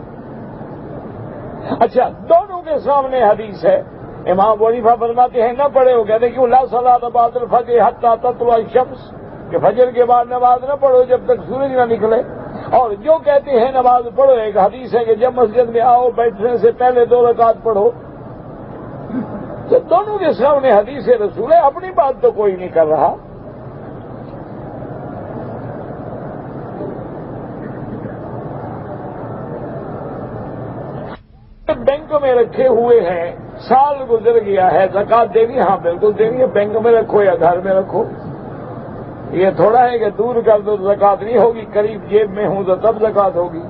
[SPEAKER 1] اچھا، دونوں کے سامنے حدیث ہے. امام ابو حنیفہ فرماتے ہیں نہ پڑھے، وہ کہتے ہیں کہ لا صلاۃ بعد الفجر حتی تطلع الشمس، کہ فجر کے بعد نماز نہ پڑھو جب تک سورج نہ نکلے. اور جو کہتے ہیں نماز پڑھو، ایک حدیث ہے کہ جب مسجد میں آؤ بیٹھنے سے پہلے 2 رکعت پڑھو. تو دونوں کے سامنے حدیث رسول ہے، اپنی بات تو کوئی نہیں کر رہا. بینک میں رکھے ہوئے ہیں، سال گزر گیا ہے، زکات دینی؟ ہاں بالکل دینی ہے. بینک میں رکھو یا گھر میں رکھو، یہ تھوڑا ہے کہ دور کر دو تو زکات نہیں ہوگی، قریب جیب میں ہوں تو تب زکات ہوگی.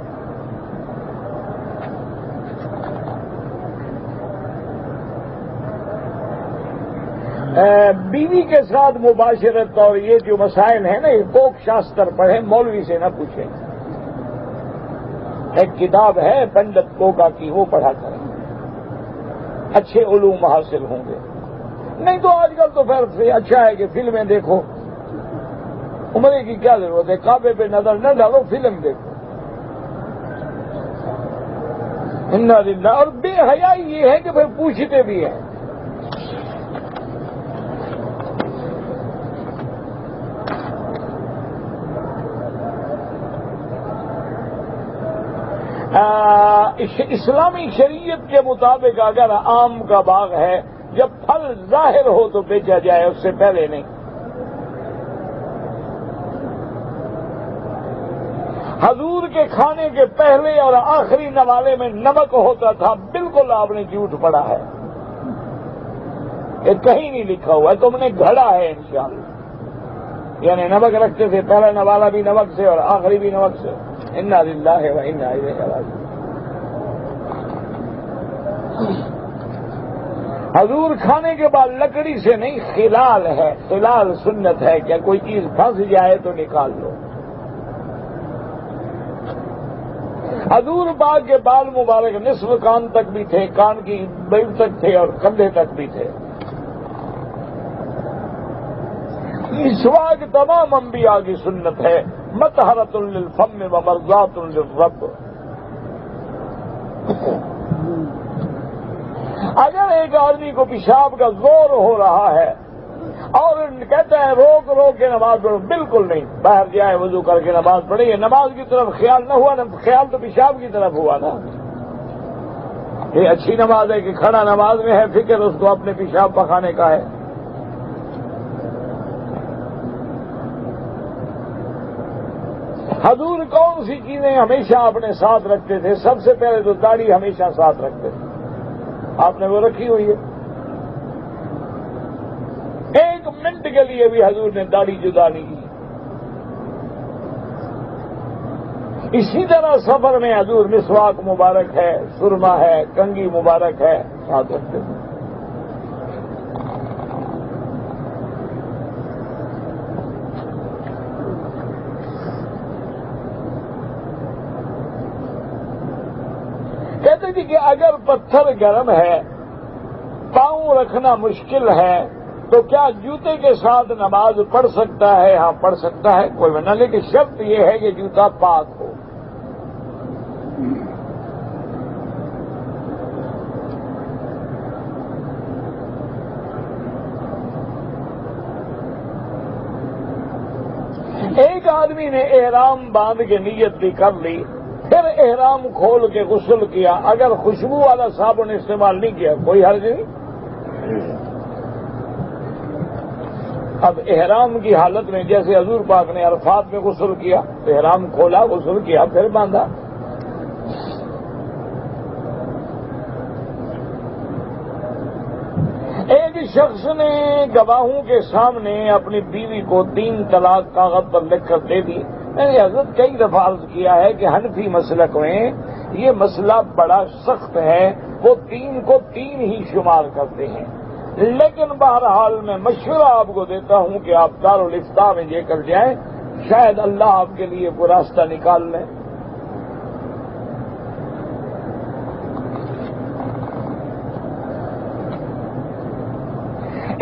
[SPEAKER 1] بیوی کے ساتھ مباشرت اور یہ جو مسائل ہیں نا، یہ کوک شاستر پڑھیں، مولوی سے نہ پوچھیں. ایک کتاب ہے پنڈت کوکا کی، وہ پڑھا کریں، اچھے علوم حاصل ہوں گے. نہیں تو آج کل تو پھر اچھا ہے کہ فلمیں دیکھو. عمرے کی کیا ضرورت ہے؟ کعبے پہ نظر نہ ڈالو، فلم دیکھو. انا للہ. اور بے حیائی یہ ہے کہ پھر پوچھتے بھی ہیں. اسلامی شریعت کے مطابق اگر آم کا باغ ہے، جب پھل ظاہر ہو تو بیچا جائے، اس سے پہلے نہیں. حضور کے کھانے کے پہلے اور آخری نوالے میں نمک ہوتا تھا، بالکل آپ نے جھوٹ پڑا ہے. یہ کہیں نہیں لکھا ہوا ہے، تم نے گھڑا ہے انشاءاللہ. یعنی نمک رکھتے تھے، پہلا نوالا بھی نمک سے اور آخری بھی نمک سے. انا للہ و انا الیہ راجعون. حضور کھانے کے بعد لکڑی سے نہیں، خلال ہے. خلال سنت ہے کہ کوئی چیز پھنس جائے تو نکال لو. حضور پاک کے بال مبارک نصف کان تک بھی تھے، کان کی بیل تک تھے اور کندھے تک بھی تھے. مسواک تمام انبیاء کی سنت ہے. مطہرۃ للفم و مرضات للرب. اگر ایک آدمی کو پیشاب کا زور ہو رہا ہے اور کہتا ہے روک روک کے نماز پڑھو، بالکل نہیں. باہر جائے وضو کر کے نماز پڑھے. یہ نماز کی طرف خیال نہ ہوا نا، خیال تو پیشاب کی طرف ہوا نا. یہ اچھی نماز ہے کہ کھڑا نماز میں ہے، فکر اس کو اپنے پیشاب پخانے کا ہے. حضور کون سی چیزیں ہمیشہ اپنے ساتھ رکھتے تھے؟ سب سے پہلے تو داڑھی ہمیشہ ساتھ رکھتے تھے. آپ نے وہ رکھی ہوئی ہے. ایک منٹ کے لیے بھی حضور نے داڑھی جدا نہیں کی. اسی طرح سفر میں حضور مسواک مبارک ہے، سرما ہے، کنگھی مبارک ہے، ساتھ رکھتے تھے. کہتے تھے کہ اگر پتھر گرم ہے، پاؤں رکھنا مشکل ہے، تو کیا جوتے کے ساتھ نماز پڑھ سکتا ہے؟ ہاں پڑھ سکتا ہے، کوئی منع، لیکن شرط یہ ہے کہ جوتا پاک ہو۔ ایک آدمی نے احرام باندھ کے نیت بھی کر لی، پھر احرام کھول کے غسل کیا، اگر خوشبو والا صابن استعمال نہیں کیا کوئی حرج نہیں۔ اب احرام کی حالت میں جیسے حضور پاک نے عرفات میں غسل کیا، احرام کھولا، غسل کیا، پھر باندھا۔ ایک شخص نے گواہوں کے سامنے اپنی بیوی کو 3 طلاق کاغذ پر لکھ کر دے دی۔ میں نے حضرت کئی دفعہ عرض کیا ہے کہ حنفی مسلک میں یہ مسئلہ بڑا سخت ہے، وہ 3 کو 3 ہی شمار کرتے ہیں، لیکن بہرحال میں مشورہ آپ کو دیتا ہوں کہ آپ دارالافتاء میں لے کر جائیں، شاید اللہ آپ کے لیے کوئی راستہ نکال لیں۔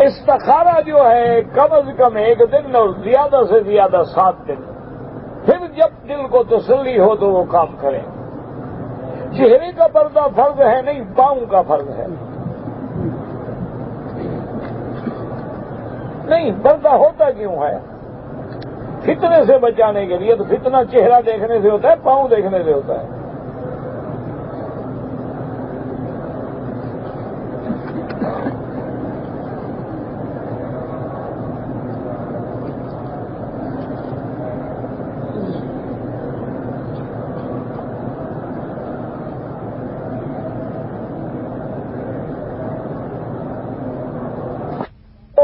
[SPEAKER 1] استخارہ جو ہے کم از کم 1 دن اور زیادہ سے زیادہ 7 دن، پھر جب دل کو تسلی ہو تو وہ کام کریں۔ چہرے کا پردہ فرض ہے نہیں، پاؤں کا فرض ہے۔ نہیں، پردہ ہوتا کیوں ہے؟ فتنے سے بچانے کے لیے، تو فتنہ چہرہ دیکھنے سے ہوتا ہے، پاؤں دیکھنے سے ہوتا ہے۔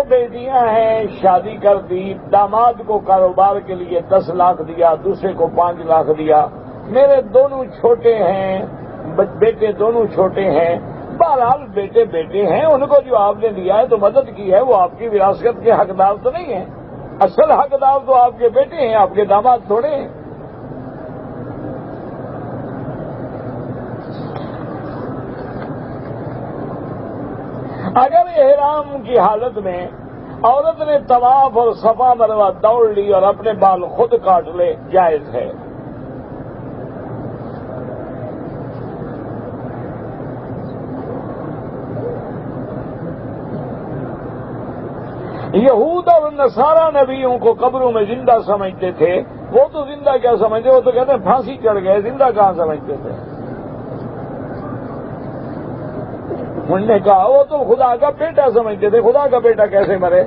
[SPEAKER 1] بیٹیاں ہیں، شادی کر دی، داماد کو کاروبار کے لیے 10 لاکھ دیا، دوسرے کو 5 لاکھ دیا، میرے دونوں چھوٹے ہیں، بیٹے دونوں چھوٹے ہیں، بہرحال بیٹے بیٹے ہیں، ان کو جو آپ نے دیا ہے تو مدد کی ہے، وہ آپ کی وراثت کے حقدار تو نہیں ہیں، اصل حقدار تو آپ کے بیٹے ہیں، آپ کے داماد تھوڑے ہیں۔ اگر احرام کی حالت میں عورت نے طواف اور صفا مروہ دوڑ لی اور اپنے بال خود کاٹ لے، جائز ہے۔ یہود اور نصارہ نبیوں کو قبروں میں زندہ سمجھتے تھے، وہ تو زندہ کیا سمجھتے، وہ تو کہتے ہیں پھانسی چڑھ گئے، زندہ کہاں سمجھتے تھے۔ انہوں نے کہا وہ تو خدا کا بیٹا سمجھتے تھے، خدا کا بیٹا کیسے مرے؟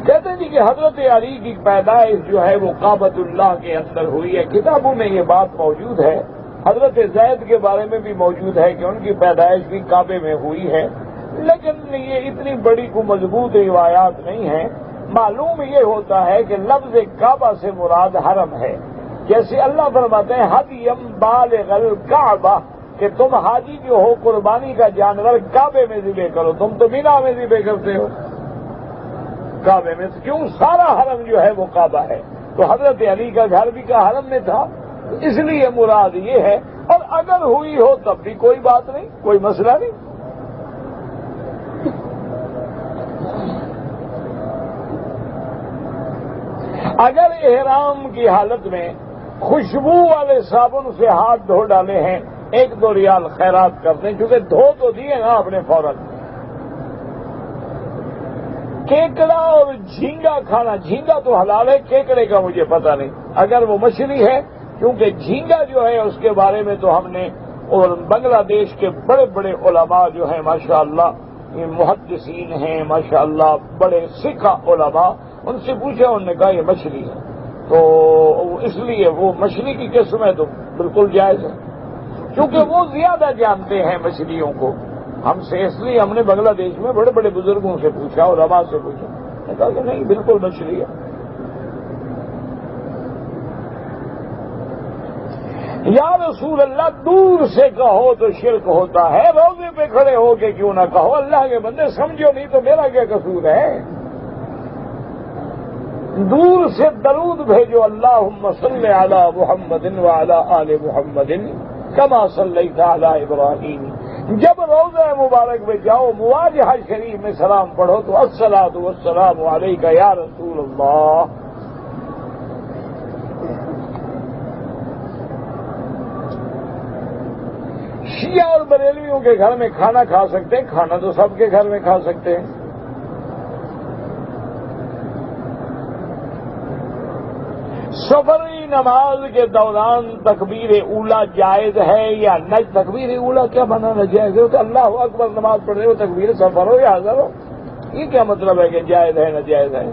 [SPEAKER 1] کہتے ہیں کہ حضرت علی کی پیدائش جو ہے وہ کعبۃ اللہ کے اندر ہوئی ہے، کتابوں میں یہ بات موجود ہے، حضرت زید کے بارے میں بھی موجود ہے کہ ان کی پیدائش بھی کعبے میں ہوئی ہے، لیکن یہ اتنی بڑی کو مضبوط روایات نہیں ہیں۔ معلوم یہ ہوتا ہے کہ لفظ کعبہ سے مراد حرم ہے، جیسے اللہ فرماتے ہیں ہدیم بالغ الکعبہ، کہ تم حاجی جو ہو قربانی کا جانور کعبے میں ذبح کرو، تم تو مینا میں ذبح کرتے ہو، کعبے میں کیوں؟ سارا حرم جو ہے وہ کعبہ ہے، تو حضرت علی کا گھر بھی کا حرم میں تھا، اس لیے مراد یہ ہے، اور اگر ہوئی ہو تب بھی کوئی بات نہیں، کوئی مسئلہ نہیں۔ اگر احرام کی حالت میں خوشبو والے صابن سے ہاتھ دھو ڈالے ہیں، 1-2 ریال خیرات کر دیں، کیونکہ دھو تو دیے نا اپنے فوراً۔ کیکڑا اور جھینگا کھانا، جھینگا تو حلال ہے، کیکڑے کا مجھے پتہ نہیں، اگر وہ مچھلی ہے، کیونکہ جھینگا جو ہے اس کے بارے میں تو ہم نے، اور بنگلہ دیش کے بڑے بڑے علماء جو ہیں ماشاءاللہ، یہ محدثین ہیں ماشاءاللہ، بڑے سکھا علماء، ان سے پوچھا، انہوں نے کہا یہ مچھلی ہے، تو اس لیے وہ مچھلی کی قسم ہے تو بالکل جائز ہے، کیونکہ وہ زیادہ جانتے ہیں مچھلیوں کو ہم سے، اس لیے ہم نے بنگلہ دیش میں بڑے بڑے بزرگوں سے پوچھا، علماء سے پوچھا، انہوں نے کہا کہ نہیں بالکل مچھلی ہے۔ یا رسول اللہ دور سے کہو تو شرک ہوتا ہے، روزے پہ کھڑے ہو کے کیوں نہ کہو، اللہ کے بندے سمجھو، نہیں تو میرا کیا قصور ہے۔ دور سے درود بھیجو، اللہم صلی علی محمد وعلی آل محمد کما صلیت علی ابراہیم۔ جب روضہ مبارک میں جاؤ، مواجہہ شریف میں سلام پڑھو تو الصلاۃ والسلام علیک یا رسول اللہ۔ شیعہ اور بریلویوں کے گھر میں کھانا کھا سکتے ہیں، کھانا تو سب کے گھر میں کھا سکتے ہیں۔ سفری نماز کے دوران تکبیر اولا جائز ہے یا نہ؟ تکبیر اولا کیا بنانا جائز ہے؟ تو اللہ اکبر نماز پڑھ رہے ہو، تکبیر سفر ہو یا حضر ہو، یہ کیا مطلب ہے کہ جائز ہے نہ جائز ہے؟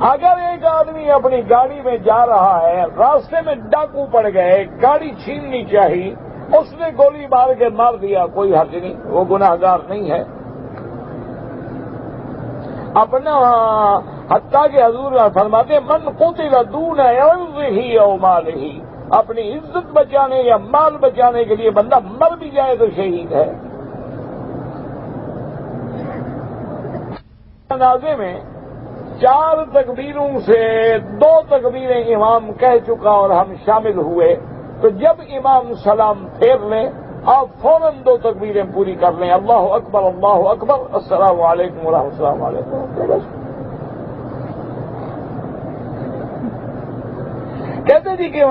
[SPEAKER 1] اگر ایک آدمی اپنی گاڑی میں جا رہا ہے، راستے میں ڈاکو پڑ گئے، گاڑی چھیننی چاہیے، اس نے گولی مار کے مار دیا، کوئی حرج نہیں، وہ گناہگار نہیں ہے۔ اپنا حتیٰ کہ حضور فرماتے ہیں من قتل دون عرضه او مالہ، اپنی عزت بچانے یا مال بچانے کے لیے بندہ مر بھی جائے تو شہید ہے۔ جنازے میں 4 تکبیروں سے 2 تکبیریں امام کہہ چکا اور ہم شامل ہوئے، تو جب امام سلام پھیر لیں آپ فوراً 2 تکبیریں پوری کر لیں، اللہ اکبر السلام علیکم ورحمۃ اللہ علیکم۔ کہتے جی کہ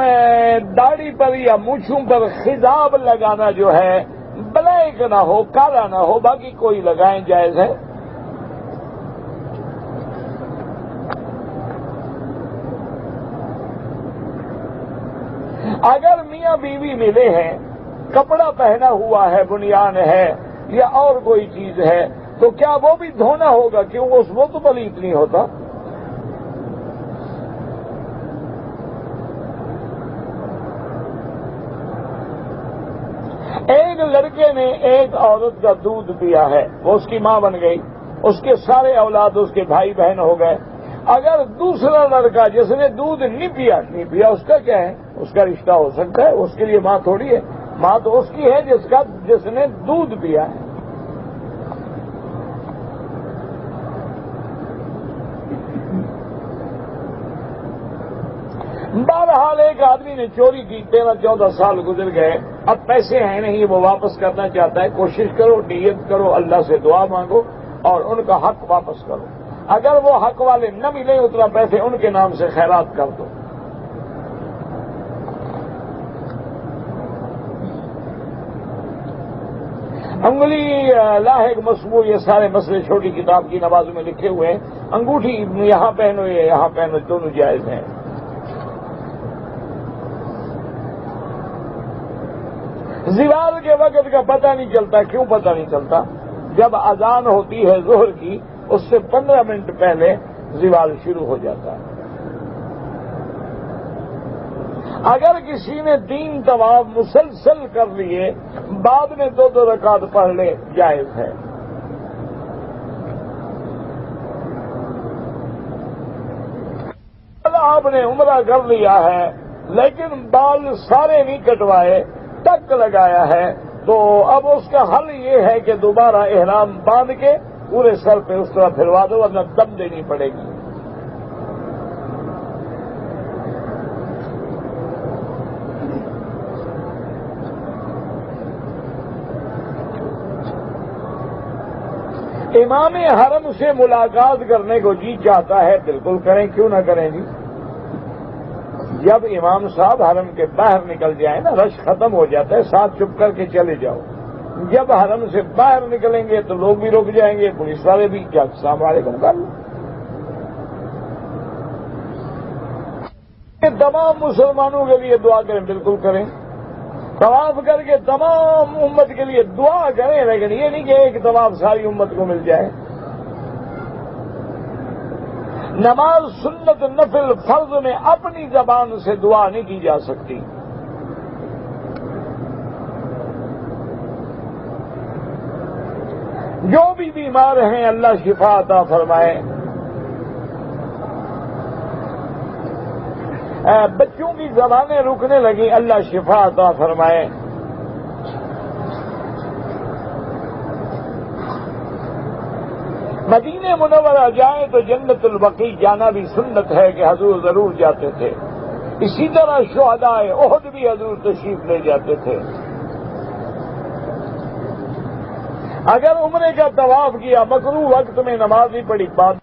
[SPEAKER 1] داڑھی پر یا مونچھوں پر خضاب لگانا جو ہے بلیک نہ ہو، کالا نہ ہو، باقی کوئی لگائیں جائز ہے۔ اگر میاں بیوی ملے ہیں، کپڑا پہنا ہوا ہے، بنیان ہے یا اور کوئی چیز ہے، تو کیا وہ بھی دھونا ہوگا؟ کیوں اس وہ تو پلیت نہیں ہوتا؟ ایک لڑکے نے ایک عورت کا دودھ پیا ہے، وہ اس کی ماں بن گئی، اس کے سارے اولاد اس کے بھائی بہن ہو گئے۔ اگر دوسرا لڑکا جس نے دودھ نہیں پیا اس کا کیا ہے؟ اس کا رشتہ ہو سکتا ہے، اس کے لیے ماں تھوڑی ہے، ماں تو اس کی ہے جس نے دودھ پیا ہے۔ بہرحال ایک آدمی نے چوری کی، 13-14 سال گزر گئے، اب پیسے ہیں نہیں، وہ واپس کرنا چاہتا ہے۔ کوشش کرو، نیت کرو، اللہ سے دعا مانگو اور ان کا حق واپس کرو۔ اگر وہ حق والے نہ ملے اتنا پیسے ان کے نام سے خیرات کر دو۔ انگلی لاحق مسموع، یہ سارے مسئلے چھوٹی کتاب کی نوازوں میں لکھے ہوئے ہیں۔ انگوٹھی یہاں پہنو یا یہاں پہنو، دونوں جائز ہیں۔ زوال کے وقت کا پتہ نہیں چلتا، کیوں پتہ نہیں چلتا؟ جب اذان ہوتی ہے ظہر کی، اس سے 15 منٹ پہلے زوال شروع ہو جاتا ہے۔ اگر کسی نے 3 طواف مسلسل کر لیے، بعد میں 2 رکعت پڑھ لے، جائز ہے۔ آپ نے عمرہ کر لیا ہے لیکن بال سارے نہیں کٹوائے، ٹک لگایا ہے، تو اب اس کا حل یہ ہے کہ دوبارہ احرام باندھ کے پورے سر پہ اس طرح پھروا دو، ورنہ دم دینی پڑے گی۔ امام حرم سے ملاقات کرنے کو جی چاہتا ہے، بالکل کریں، کیوں نہ کریں جی۔ جب امام صاحب حرم کے باہر نکل جائیں نا، رش ختم ہو جاتا ہے، ساتھ چپ کر کے چلے جاؤ۔ جب حرم سے باہر نکلیں گے تو لوگ بھی رک جائیں گے، پولیس والے بھی، کیا السلام علیکم کر لیں۔ تمام مسلمانوں کے لیے دعا کریں، بالکل کریں، طواف کر کے تمام امت کے لیے دعا کریں، لیکن یہ نہیں کہ ایک طواف ساری امت کو مل جائے۔ نماز سنت نفل فرض میں اپنی زبان سے دعا نہیں کی جا سکتی۔ جو بھی بیمار ہیں اللہ شفا عطا فرمائے۔ بچوں کی زبانیں رکنے لگی، اللہ شفا عطا فرمائے۔ مدینہ منورہ جائیں تو جنت البقیع جانا بھی سنت ہے کہ حضور ضرور جاتے تھے. اسی طرح شہداء احد بھی حضور تشریف لے جاتے تھے. اگر عمرے کا طواف کیا مکروہ وقت میں نماز نہیں پڑھی بات